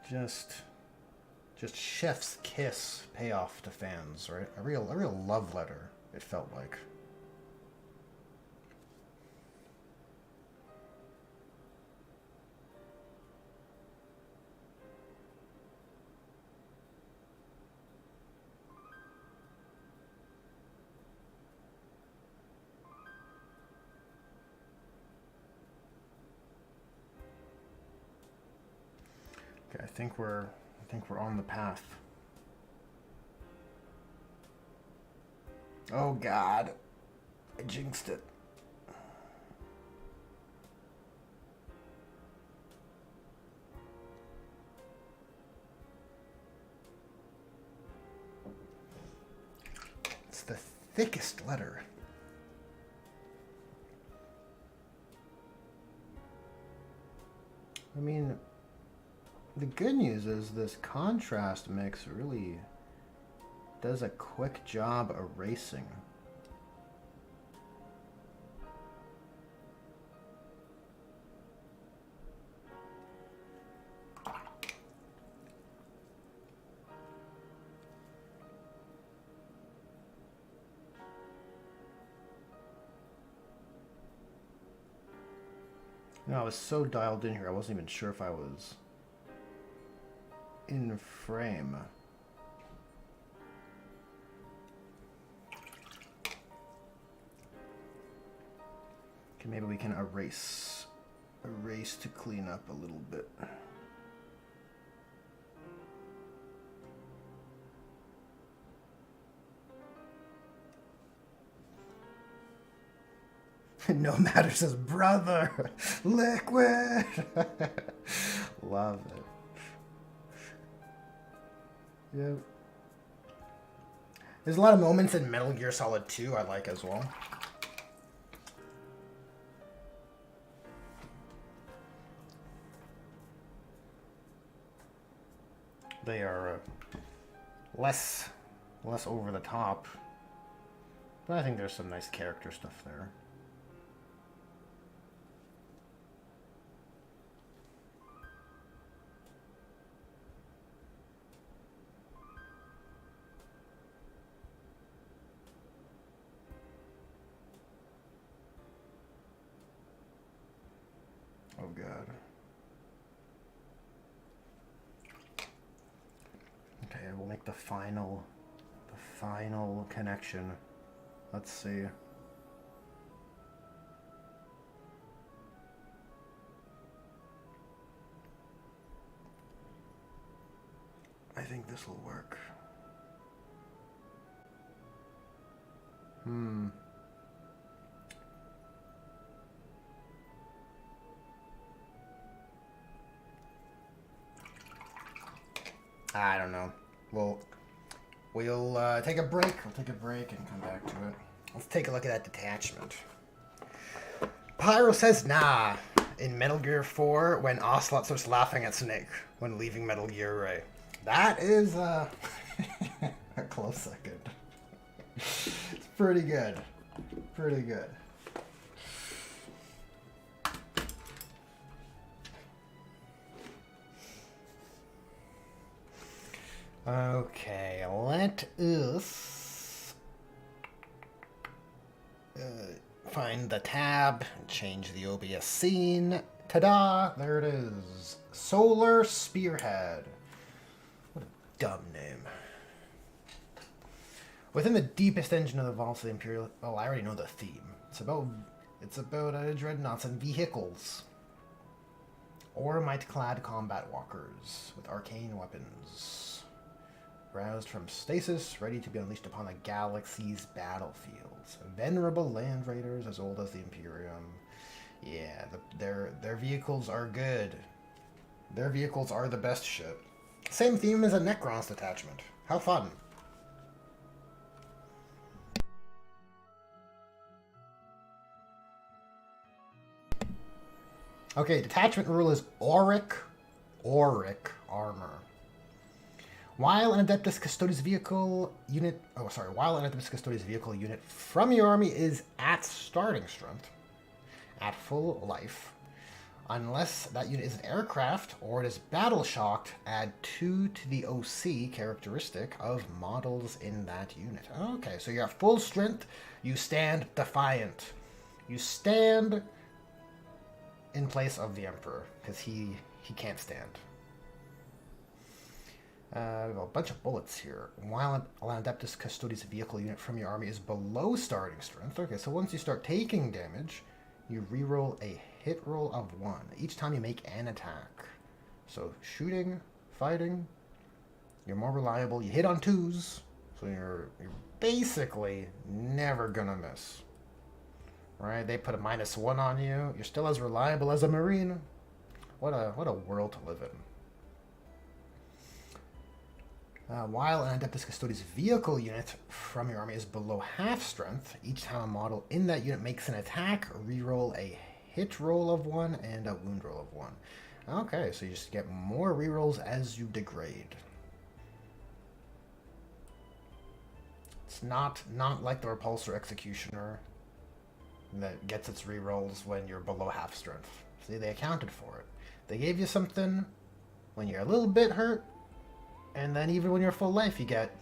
Just chef's kiss payoff to fans, right? A real love letter, it felt like. think we're on the path. Oh God, I jinxed it. It's the thickest letter. I mean, the good news is this contrast mix really does a quick job erasing. I was so dialed in here, I wasn't even sure if I was in frame. Okay, maybe we can erase to clean up a little bit. No matter says brother, liquid. Love it. Yep. There's a lot of moments in Metal Gear Solid 2 I like as well. They are less over the top, but I think there's some nice character stuff there. Oh God. Okay, we'll make the final connection. Let's see. I think this will work. I don't know. We'll take a break. We'll take a break and come back to it. Let's take a look at that detachment. Pyro says nah in Metal Gear 4 when Ocelot starts laughing at Snake when leaving Metal Gear Ray. That is a close second. It's pretty good. Pretty good. Okay, let us find the tab and change the OBS scene. Ta-da! There it is. Solar Spearhead. What a dumb name. Within the deepest engine of the vaults of the Imperial... Oh, I already know the theme. It's about dreadnoughts and vehicles. Oromite-clad combat walkers with arcane weapons. Roused from stasis, ready to be unleashed upon the galaxy's battlefields. Venerable land raiders as old as the Imperium. Yeah, their vehicles are good. Their vehicles are the best shit. Same theme as a Necron's detachment. How fun. Okay, detachment rule is Auric armor. While an Adeptus Custodes vehicle unit from your army is at starting strength, at full life, unless that unit is an aircraft or it is battle shocked, add 2 to the OC characteristic of models in that unit. Okay, so you're at full strength, you stand defiant. You stand in place of the Emperor, because he can't stand. We have a bunch of bullets here. While an Adeptus Custodes vehicle unit from your army is below starting strength. Okay, so once you start taking damage, you reroll a hit roll of 1 each time you make an attack. So shooting, fighting. You're more reliable. You hit on 2s. So you're basically never gonna miss. Right? They put a -1 on you. You're still as reliable as a Marine. What a world to live in. While an Adeptus Custodes vehicle unit from your army is below half strength, each time a model in that unit makes an attack, reroll a hit roll of 1 and a wound roll of 1. Okay, so you just get more rerolls as you degrade. It's not like the Repulsor Executioner that gets its rerolls when you're below half strength. See, they accounted for it. They gave you something when you're a little bit hurt, and then even when you're full life, you get,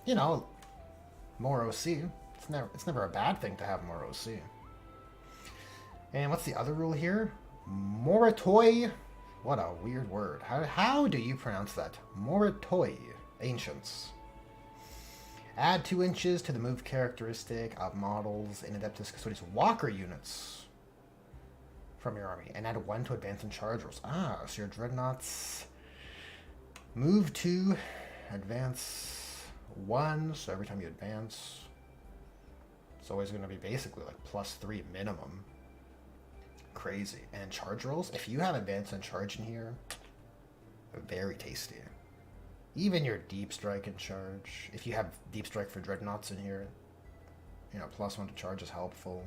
you know, more OC. It's never a bad thing to have more OC. And what's the other rule here? Moritoi. What a weird word. How do you pronounce that? Moritoi. Ancients. Add 2 inches to the move characteristic of models in Adeptus Custodes Walker units from your army, and add 1 to advance and charge rolls. So your dreadnoughts move 2, advance 1, so every time you advance, it's always going to be basically like +3 minimum. Crazy. And charge rolls, if you have advance and charge in here, very tasty. Even your deep strike and charge, if you have deep strike for dreadnoughts in here, you know, +1 to charge is helpful.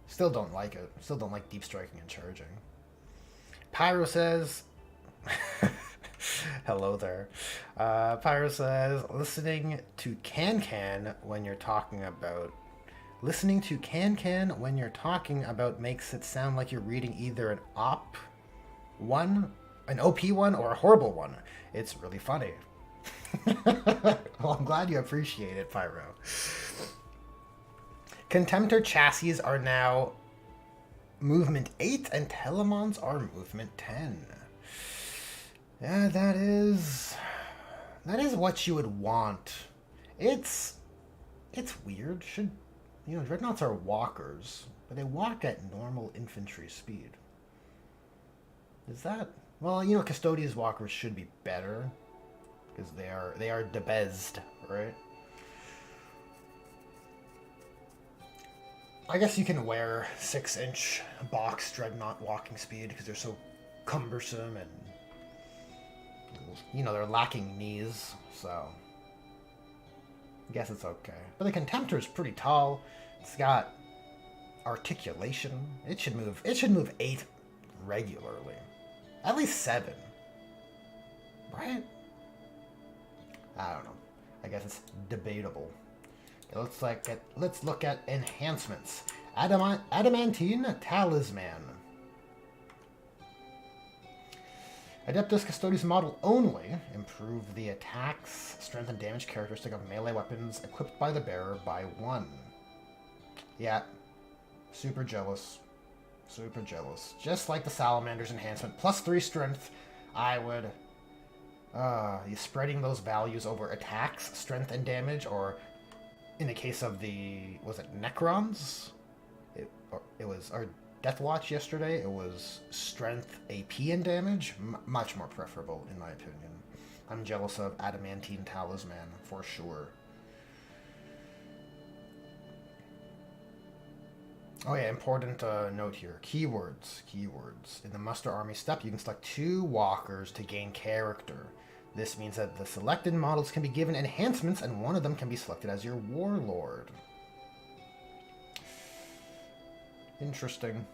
Still don't like it. Still don't like deep striking and charging. Pyro says, hello there. Pyro says, listening to Can when you're talking about makes it sound like you're reading either an OP1 or a horrible one. It's really funny. Well, I'm glad you appreciate it, Pyro. Contemptor chassis are now movement 8 and Telemons are movement 10. Yeah, that is what you would want. It's weird. Dreadnoughts are walkers, but they walk at normal infantry speed. Is that... Well, Custodes walkers should be better, because they are debesed, right? I guess you can wear 6-inch box dreadnought walking speed because they're so cumbersome and, they're lacking knees, so I guess it's okay. But the Contemptor is pretty tall. It's got articulation. It should move 8 regularly. At least 7. Right? I don't know. I guess it's debatable. Okay, let's look at enhancements. Adamantine Talisman. Adeptus Custodes model only. Improve the attacks, strength, and damage characteristic of melee weapons equipped by the bearer by 1. Yeah. Super jealous. Super jealous. Just like the Salamander's enhancement. +3 strength. I would... you spreading those values over attacks, strength, and damage, or in the case of the... Was it Necrons? It was... Or Death Watch yesterday, it was strength, AP, and damage. Much more preferable, in my opinion. I'm jealous of Adamantine Talisman, for sure. Oh yeah, important note here. Keywords. In the Muster Army step, you can select 2 walkers to gain character. This means that the selected models can be given enhancements, and one of them can be selected as your warlord. Interesting.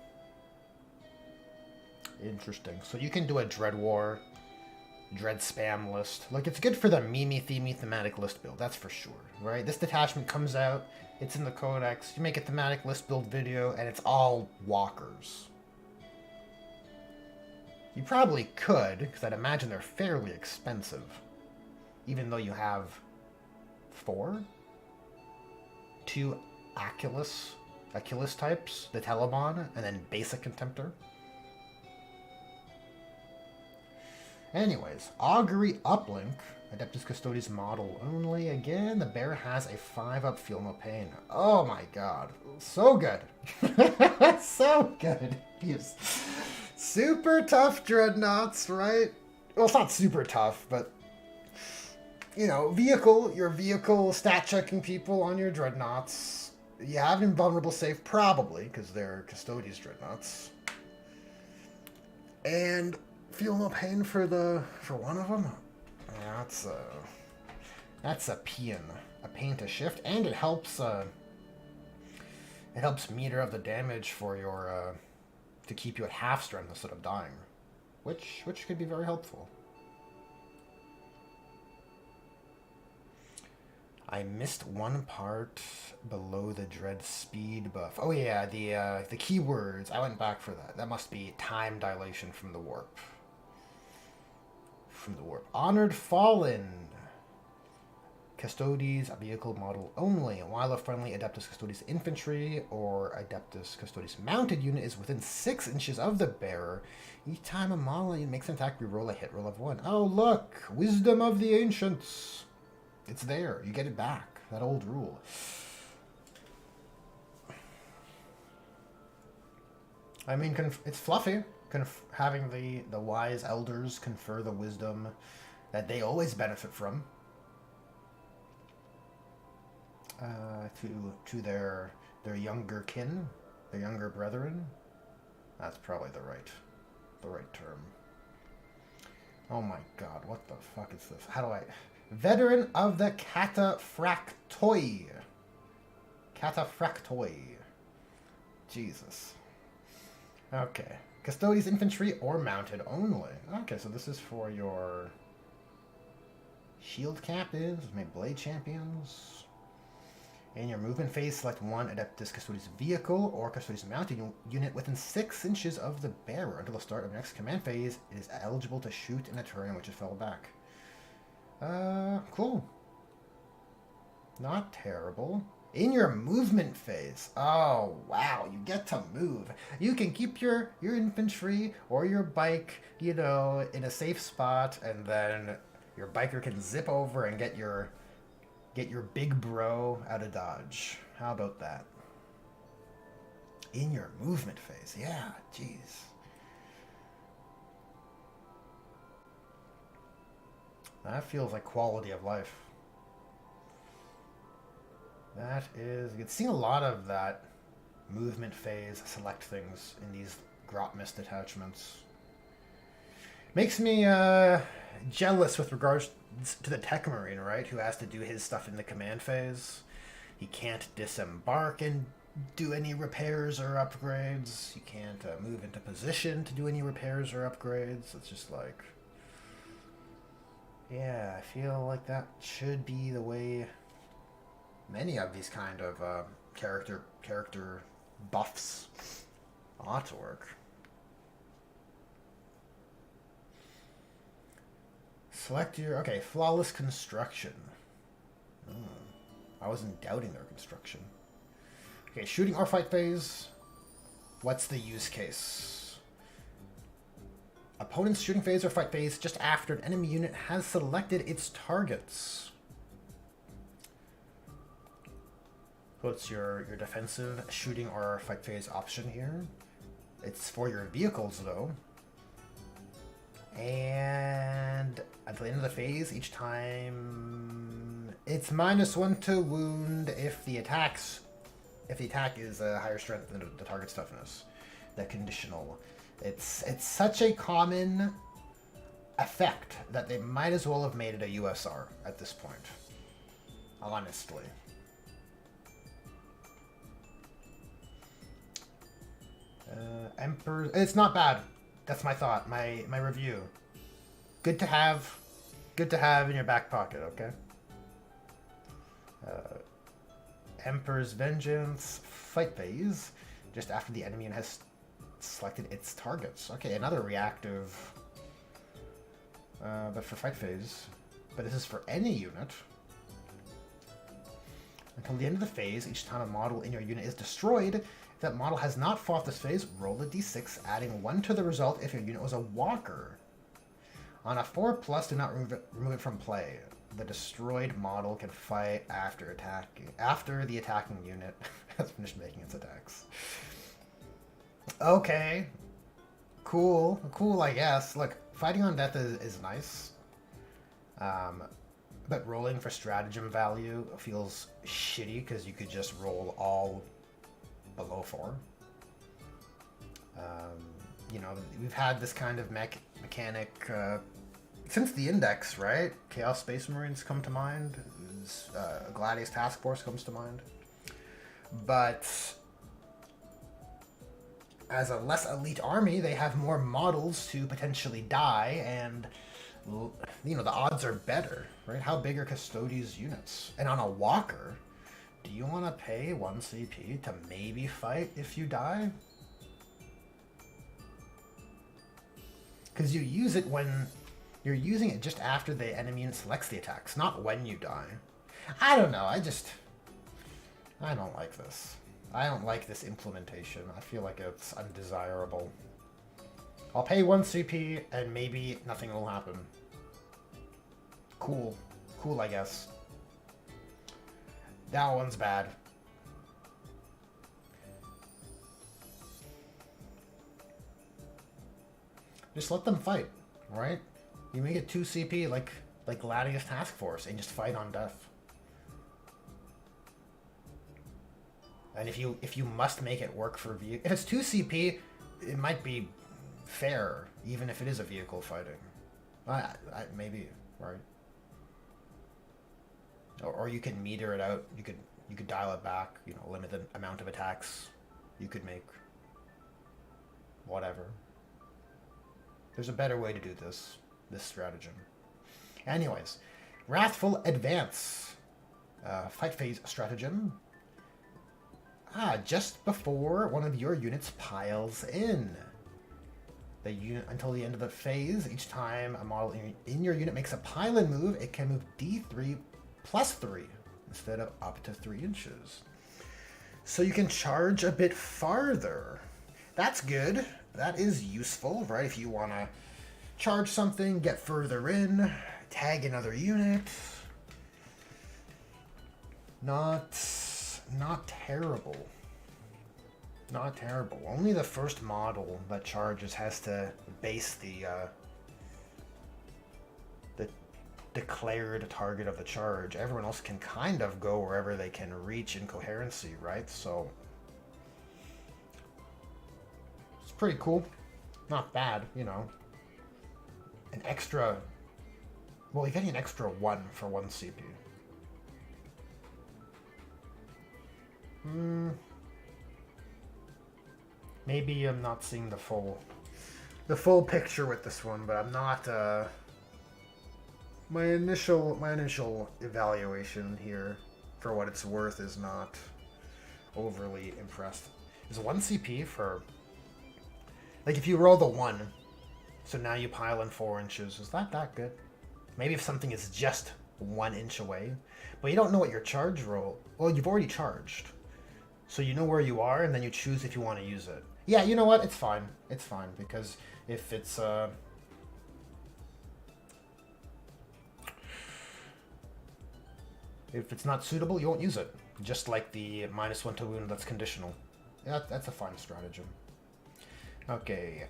So you can do a Dread War, Dread Spam list. Like, it's good for the meme-themey thematic list build, that's for sure, right? This detachment comes out, it's in the codex, you make a thematic list build video, and it's all walkers. You probably could, because I'd imagine they're fairly expensive. Even though you have 4? 2 Achilles types, the Telebon, and then basic Contemptor. Anyways, Augury Uplink, Adeptus Custodes model only. Again, the bear has a 5-up Feel No Pain. Oh my god. So good. So good. Super tough dreadnoughts, right? Well, it's not super tough, but you know, your vehicle stat checking people on your dreadnoughts. You have invulnerable save probably because they're Custodes dreadnoughts, and feel no pain for one of them. Yeah, that's a pain to shift, and it helps meter up the damage for your to keep you at half strength instead of dying, which could be very helpful. I missed one part below the dread speed buff. Oh yeah, the keywords. I went back for that. That must be time dilation from the warp. From the warp. Honored Fallen. Custodes, a vehicle model only. While a friendly Adeptus Custodes infantry or Adeptus Custodes mounted unit is within 6 inches of the bearer, each time a model makes an attack, reroll a hit roll of 1. Oh look! Wisdom of the Ancients! It's there. You get it back. That old rule. I mean, it's fluffy. Having the wise elders confer the wisdom that they always benefit from to their younger kin, their younger brethren. That's probably the right term. Oh my god, what the fuck is this? How do I... Veteran of the Cataphractoi. Cataphractoi. Jesus. Okay. Custodes infantry or mounted only. Okay, so this is for your shield captives, maybe blade champions. In your movement phase, select one Adeptus Custodes vehicle or Custodes mounted unit within 6 inches of the bearer. Until the start of the next command phase, it is eligible to shoot in a turn in which it fell back. Cool. Not terrible. In your movement phase. Oh, wow, you get to move. You can keep your infantry or your bike, you know, in a safe spot, and then your biker can zip over and get your big bro out of dodge. How about that? In your movement phase. Yeah, jeez. That feels like quality of life. That is... You can see a lot of that movement phase select things in these Grotmist detachments. Makes me jealous with regards to the Tech Marine, right? Who has to do his stuff in the command phase. He can't disembark and do any repairs or upgrades. He can't move into position to do any repairs or upgrades. It's just like... Yeah, I feel like that should be the way many of these kind of character buffs ought to work. Select your... Okay, flawless construction. I wasn't doubting their construction. Okay, shooting or fight phase. What's the use case? Opponent's shooting phase or fight phase just after an enemy unit has selected its targets. So it's your defensive shooting or fight phase option here. It's for your vehicles though. And at the end of the phase, each time it's -1 to wound if the attack is a higher strength than the target's toughness. The conditional. It's such a common effect that they might as well have made it a USR at this point. Honestly. Emperor... It's not bad. That's my thought, my review. Good to have in your back pocket, okay? Emperor's Vengeance, fight phase, just after the enemy has selected its targets. Okay, another reactive, but for fight phase. But this is for any unit. Until the end of the phase, each time a model in your unit is destroyed, if that model has not fought this phase, roll a d6, adding 1 to the result if your unit was a walker. On a 4+, do not remove it from play. The destroyed model can fight after the attacking unit has finished making its attacks. Okay. Cool, cool, I guess. Look, fighting on death is nice. Um, but rolling for stratagem value feels shitty because you could just roll all below 4. Um, you know, we've had this kind of mechanic since the Index, right? Chaos Space Marines come to mind. Gladius Task Force comes to mind. But as a less elite army, they have more models to potentially die, and you know the odds are better, right? How big are Custodes units? And on a walker, do you want to pay 1 CP to maybe fight if you die? Because you use it when you're using it just after the enemy unit selects the attacks, not when you die. I don't know. I don't like this. I don't like this implementation. I feel like it's undesirable. I'll pay 1 CP and maybe nothing will happen. Cool. Cool, I guess. That one's bad. Just let them fight, right? You make it 2 CP like Gladius Task Force and just fight on death. And if you must make it work for vehicle, if it's 2 CP, it might be fair, even if it is a vehicle fighting. Maybe, right? Or you can meter it out. You could dial it back. You know, limit the amount of attacks you could make. Whatever. There's a better way to do this stratagem. Anyways, Wrathful Advance. Fight phase stratagem. Just before one of your units piles in. The unit until the end of the phase, each time a model in your unit makes a pile-in move, it can move D3 plus 3 instead of up to 3 inches. So you can charge a bit farther. That's good. That is useful, right? If you want to charge something, get further in, tag another unit. Not terrible. Not terrible. Only the first model that charges has to base the declared target of the charge. Everyone else can kind of go wherever they can reach in coherency, right? So it's pretty cool. Not bad, you know. An extra... Well, you're getting an extra 1 for 1 CP. Maybe I'm not seeing the full picture with this one, but I'm not my initial evaluation here, for what it's worth, is not overly impressed. Is 1 CP for, like, if you roll the 1, so now you pile in 4 inches, is that good? Maybe if something is just 1 inch away, but you don't know what your charge roll. Well, you've already charged, so you know where you are, and then you choose if you want to use it. Yeah, you know what? It's fine. It's fine, because if it's not suitable, you won't use it. Just like the -1 to wound that's conditional. Yeah, that's a fine stratagem. Okay,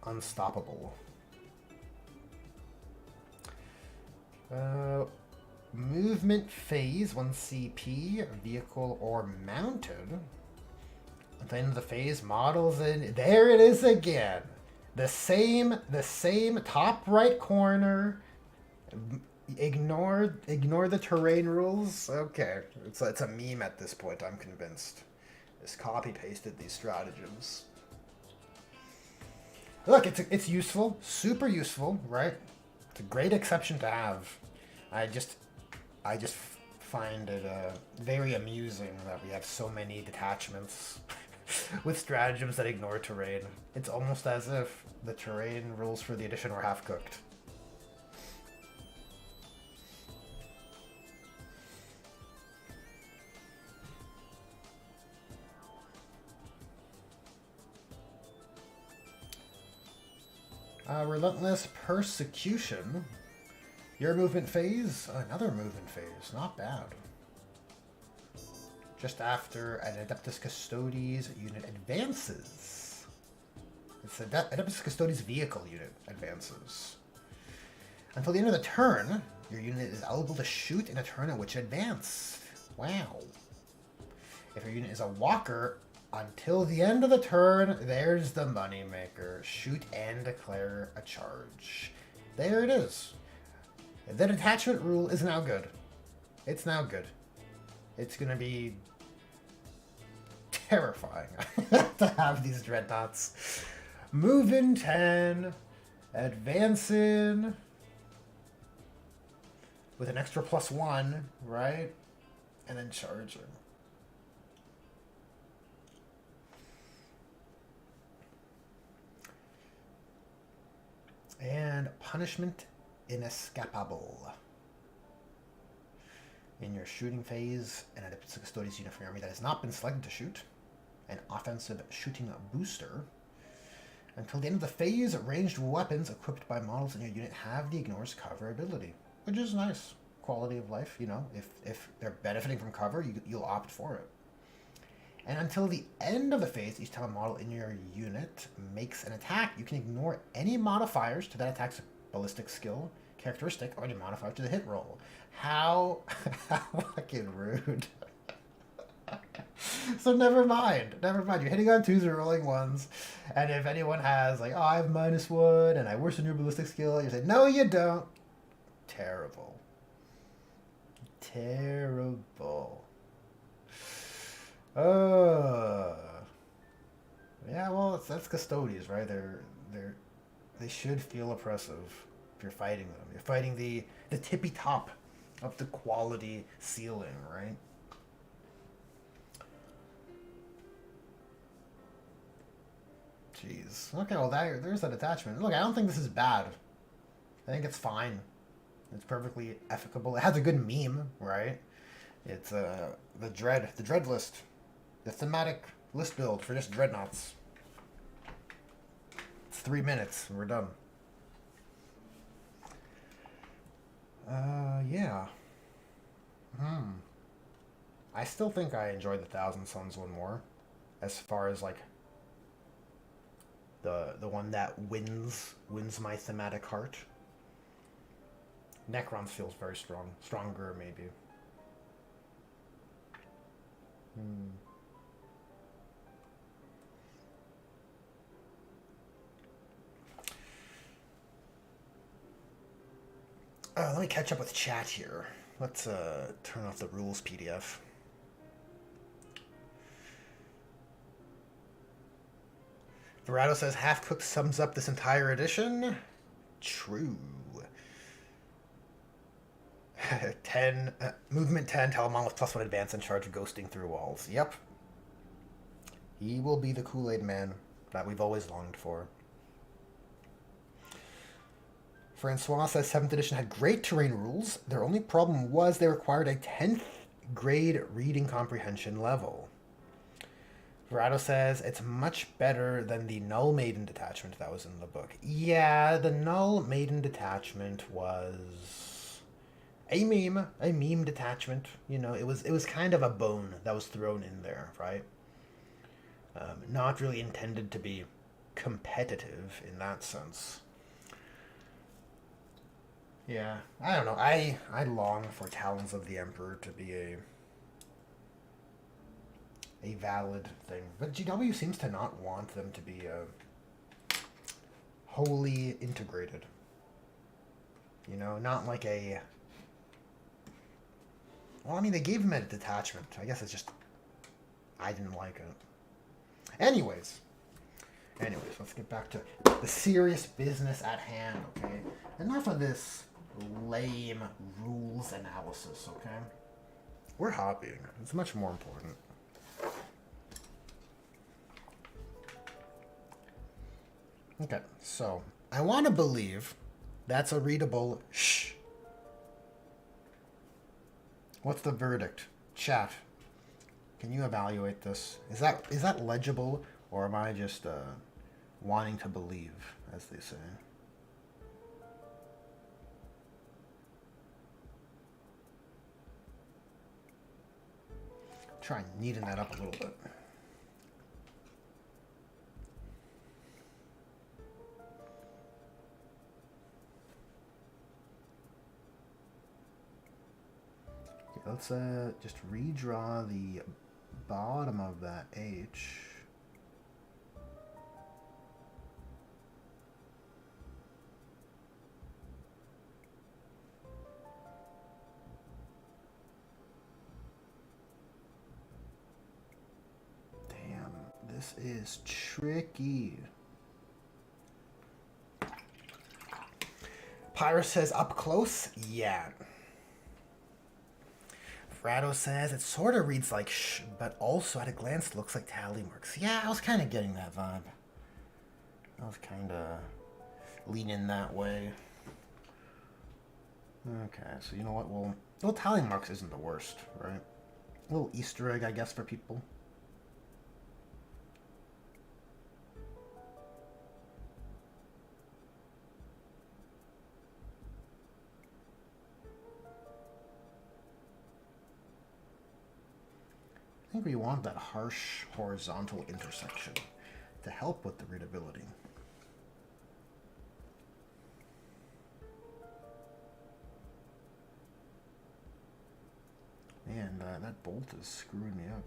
Unstoppable. Movement phase, 1 CP, vehicle or mounted. At the end of the phase, models in. There it is again. The same top right corner. Ignore the terrain rules. Okay, it's a meme at this point. I'm convinced. Just copy pasted these stratagems. Look, it's useful, super useful, right? It's a great exception to have. I just find it very amusing that we have so many detachments with stratagems that ignore terrain. It's almost as if the terrain rules for the edition were half cooked. Relentless Persecution. Your movement phase, another movement phase, not bad. Just after an Adeptus Custodes unit advances. It's a Adeptus Custodes vehicle unit advances. Until the end of the turn, your unit is eligible to shoot in a turn in which it advanced. Wow. If your unit is a walker, until the end of the turn, there's the moneymaker. Shoot and declare a charge. There it is. The detachment rule is now good. It's now good. It's going to be terrifying to have these dreadnoughts. Move in 10, advance in with an extra +1, right? And then charging. And punishment inescapable. In your shooting phase, an Adeptus Custodes unit from your army that has not been selected to shoot, an offensive shooting booster. Until the end of the phase, ranged weapons equipped by models in your unit have the ignores cover ability, which is nice. Quality of life, you know, if they're benefiting from cover, you'll opt for it. And until the end of the phase, each time a model in your unit makes an attack, you can ignore any modifiers to that attack's ballistic skill, characteristic, or any modifier to the hit roll. How fucking rude. So never mind. You're hitting on 2s or rolling 1s, and if anyone has like, oh, I have -1 and I worsen your ballistic skill, you say, no, you don't. Terrible. Yeah, well, that's Custodes, right? They should feel oppressive if you're fighting them. You're fighting the tippy top of the quality ceiling, right? Jeez. Okay, well, there's that attachment. Look, I don't think this is bad. I think it's fine. It's perfectly efficable. It has a good meme, right? It's the dread list. The thematic list build for just dreadnoughts. It's 3 minutes and we're done. Yeah. I still think I enjoyed the Thousand Suns one more, as far as like the one that wins my thematic heart. Necrons feels very strong, stronger maybe. Let me catch up with chat here. Let's turn off the rules PDF. Verado says half-cooked sums up this entire edition. True. 10 movement 10. Telemon with +1 advance in charge of ghosting through walls. Yep. He will be the Kool-Aid man that we've always longed for. Francois says 7th edition had great terrain rules. Their only problem was they required a 10th grade reading comprehension level. Verado says it's much better than the Null Maiden detachment that was in the book. Yeah, the Null Maiden detachment was a meme detachment. You know, it was kind of a bone that was thrown in there, right? Not really intended to be competitive in that sense. Yeah, I don't know. I long for Talons of the Emperor to be a valid thing, but GW seems to not want them to be wholly integrated. You know, not like a. Well, I mean, they gave him a detachment. I guess it's just I didn't like it. Anyways, let's get back to the serious business at hand. Okay, enough of this lame rules analysis. Okay, we're hobbying. It's much more important. Okay, so I want to believe that's a readable shh. What's the verdict? Chat, can you evaluate this? Is that legible, or am I just wanting to believe, as they say? Try neaten that up a little bit. let's just redraw the bottom of that H. Damn, this is tricky. Pyrus says, up close? Yeah. Frado says, it sort of reads like shh, but also at a glance looks like tally marks. Yeah, I was kind of getting that vibe. I was kind of leaning that way. Okay, so you know what? Well, tally marks isn't the worst, right? A little Easter egg, I guess, for people. I think we want that harsh horizontal intersection to help with the readability. Man, that bolt is screwing me up.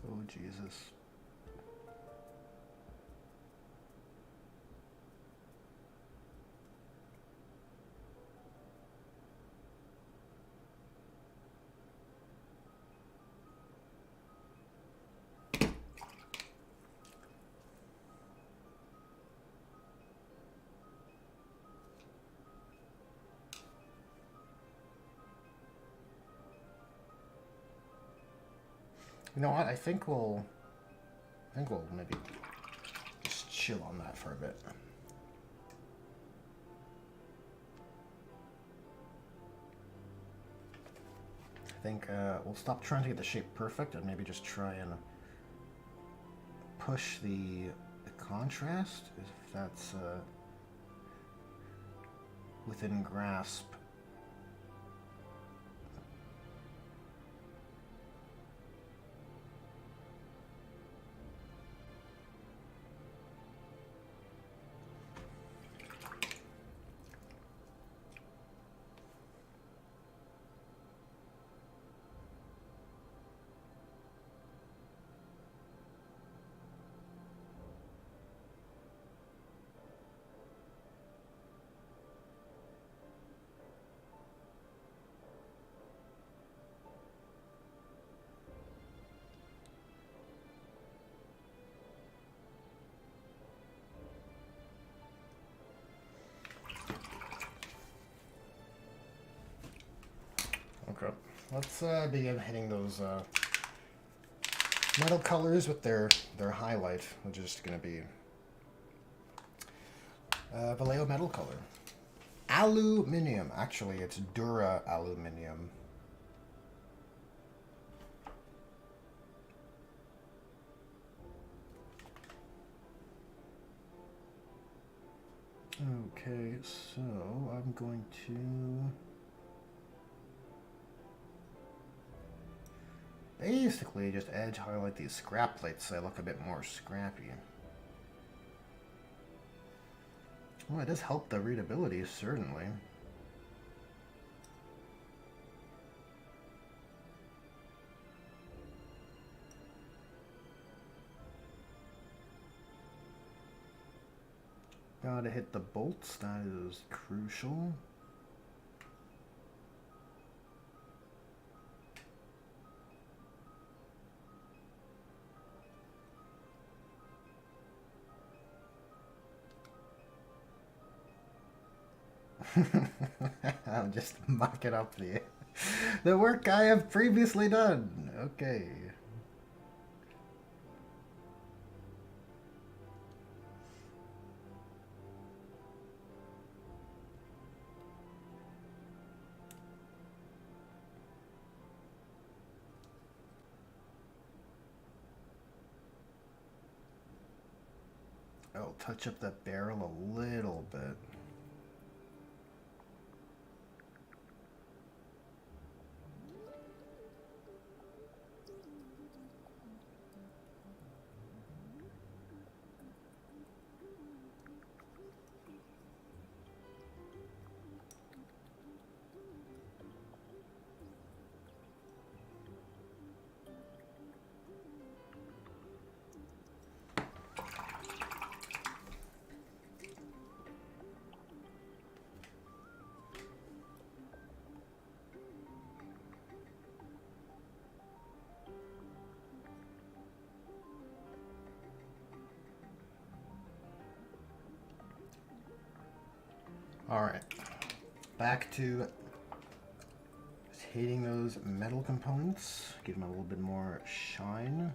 Oh, Jesus. You know what? I think we'll maybe just chill on that for a bit. I think we'll stop trying to get the shape perfect and maybe just try and push the contrast, if that's within grasp. Okay, let's begin hitting those metal colors with their highlight, which is just going to be Vallejo metal color. Aluminium. Actually, it's Dura Aluminium. Okay, so I'm going to basically just edge highlight these scrap plates so they look a bit more scrappy. Well, it does help the readability, certainly. Gotta hit the bolts, that is crucial. I'm just mucking up the work I have previously done. Okay. I'll touch up that barrel a little bit. Alright. Back to heating those metal components. Give them a little bit more shine.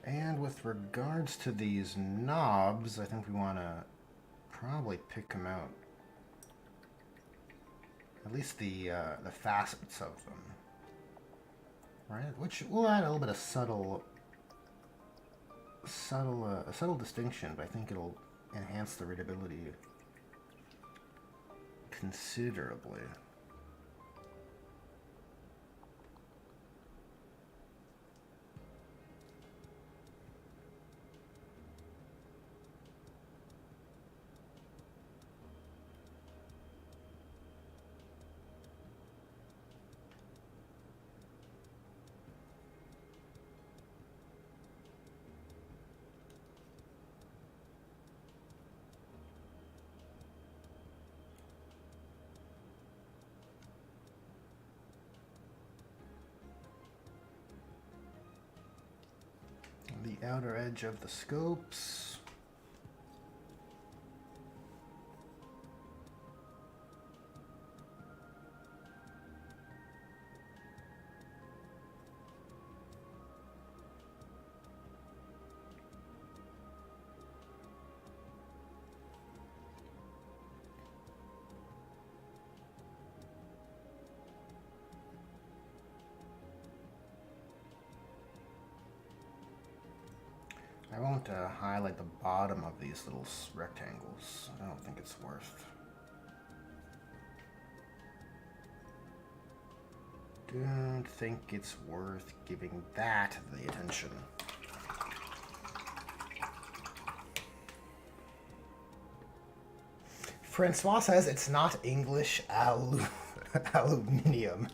And with regards to these knobs, I think we want to probably pick them out. At least the facets of them. Right? Which will add a little bit of a subtle distinction, but I think it'll enhance the readability considerably. The outer edge of the scopes. I won't highlight the bottom of these little rectangles. I don't think it's worth. Don't think it's worth giving that the attention. Francois says it's not English aluminium.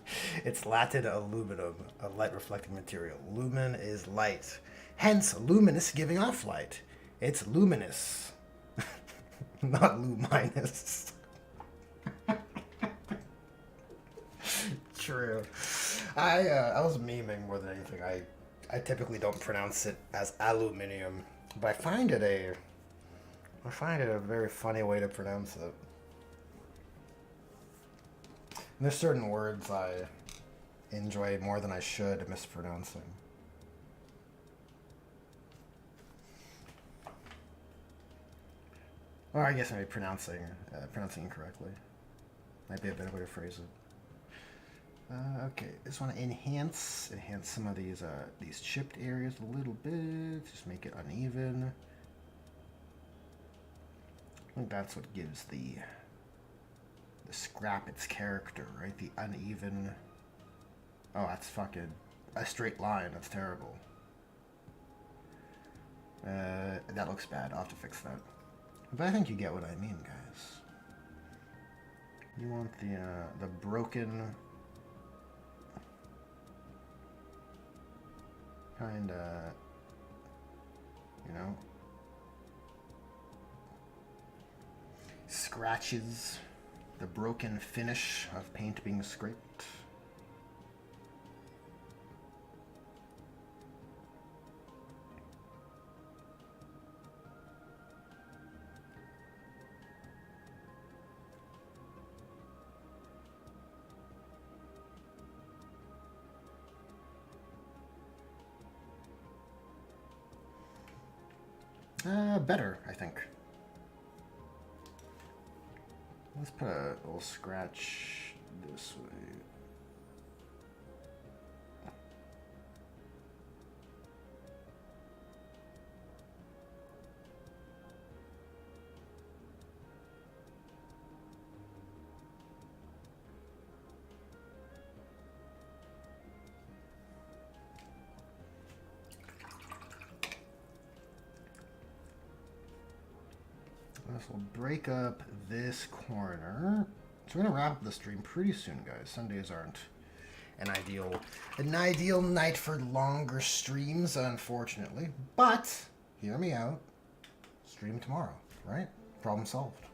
It's Latin aluminum, a light reflecting material. Lumen is light. Hence, luminous giving off light. It's luminous, not luminous. True. I was memeing more than anything. I typically don't pronounce it as aluminium, but I find it a very funny way to pronounce it. And there's certain words I enjoy more than I should mispronouncing. Or I guess maybe pronouncing incorrectly. Might be a better way to phrase it. Okay, just want to enhance some of these chipped areas a little bit. Just make it uneven. I think that's what gives the scrap its character, right? The uneven. Oh, that's fucking. a straight line. That's terrible. That looks bad. I'll have to fix that. But I think you get what I mean, guys. You want the broken kinda, you know, scratches, the broken finish of paint being scraped. Better, I think. Let's put a little scratch this way. This will break up this corner. So we're gonna wrap up the stream pretty soon, guys. Sundays aren't an ideal night for longer streams, unfortunately. But hear me out. Stream tomorrow, right? Problem solved.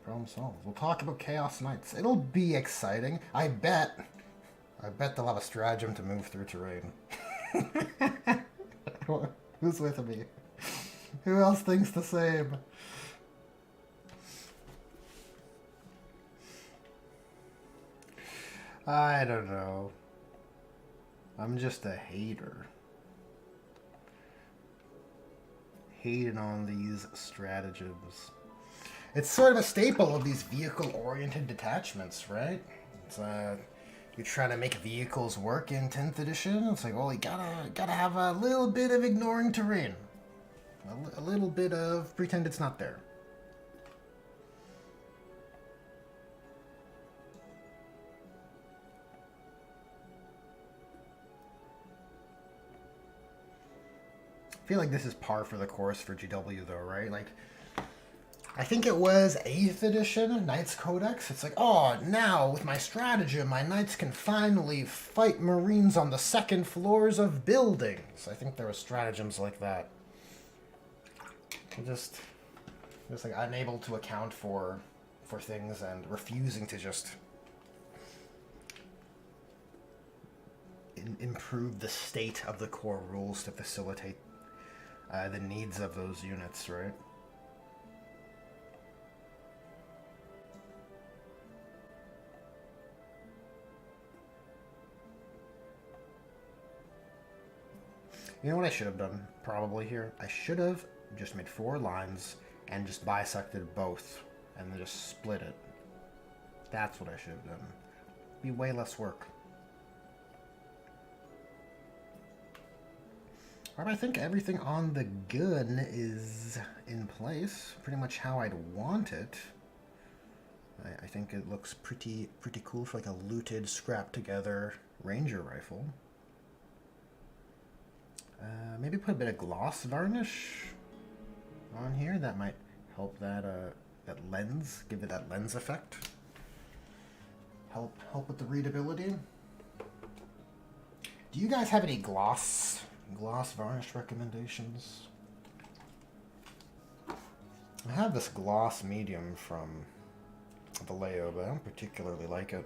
Problem solved. We'll talk about Chaos Knights. It'll be exciting. I bet they'll have a stratagem to move through terrain. Who's with me? Who else thinks the same? I don't know. I'm just a hater. Hating on these stratagems. It's sort of a staple of these vehicle-oriented detachments, right? It's you're trying to make vehicles work in 10th edition. It's like, well, you gotta have a little bit of ignoring terrain. A little bit of pretend it's not there. I feel like this is par for the course for GW though, right? Like, I think it was 8th edition, Knights Codex. It's like, oh, now with my stratagem, my knights can finally fight marines on the second floors of buildings. I think there were stratagems like that. Just like unable to account for things and refusing to just improve the state of the core rules to facilitate the needs of those units, right? You know what I should have done probably here? I should have just made 4 lines and just bisected both and then just split it. That's what I should have done. Be way less work. But I think everything on the gun is in place, pretty much how I'd want it. I think it looks pretty cool for like a looted, scrapped together ranger rifle. Maybe put a bit of gloss varnish on here. That might help that that lens, give it that lens effect. Help with the readability. Do you guys have any gloss varnish recommendations? I have this gloss medium from Vallejo, but I don't particularly like it.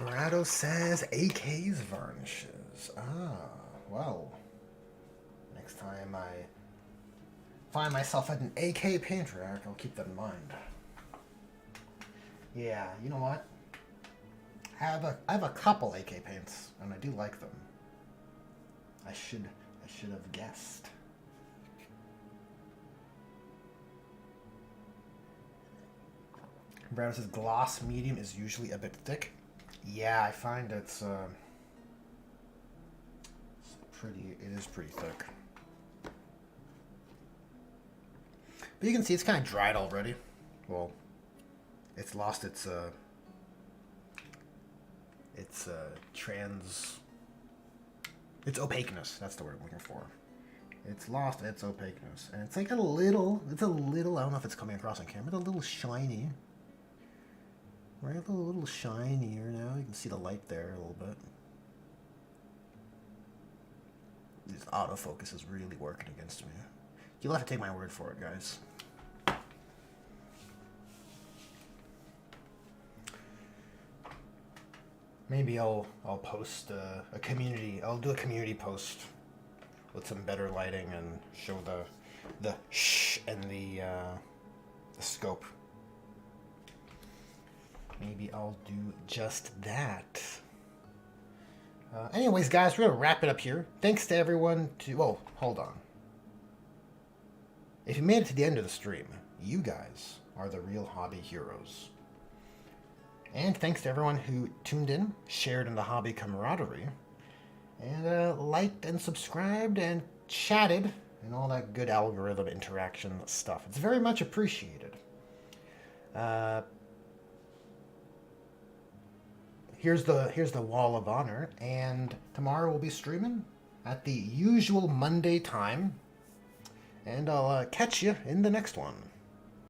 Morado says AK's varnishes. Ah, well. Next time I find myself at an AK paint rack, I'll keep that in mind. Yeah, you know what? I have a couple AK paints, and I do like them. I should have guessed. Brown says gloss medium is usually a bit thick. Yeah, I find it is pretty thick. But you can see it's kind of dried already. Well, it's lost its opaqueness. That's the word I'm looking for. It's lost its opaqueness, and it's like a little. I don't know if it's coming across on camera. It's a little shiny. Right, a little shinier now. You can see the light there a little bit. This autofocus is really working against me. You'll have to take my word for it, guys. Maybe I'll post a community. I'll do a community post with some better lighting and show the shh and the scope. Maybe I'll do just that. Anyways, guys, we're gonna wrap it up here. Thanks to everyone. Hold on. If you made it to the end of the stream, you guys are the real hobby heroes. And thanks to everyone who tuned in, shared in the hobby camaraderie, and liked and subscribed and chatted and all that good algorithm interaction stuff. It's very much appreciated. Here's the wall of honor, and tomorrow we'll be streaming at the usual Monday time, and I'll catch you in the next one.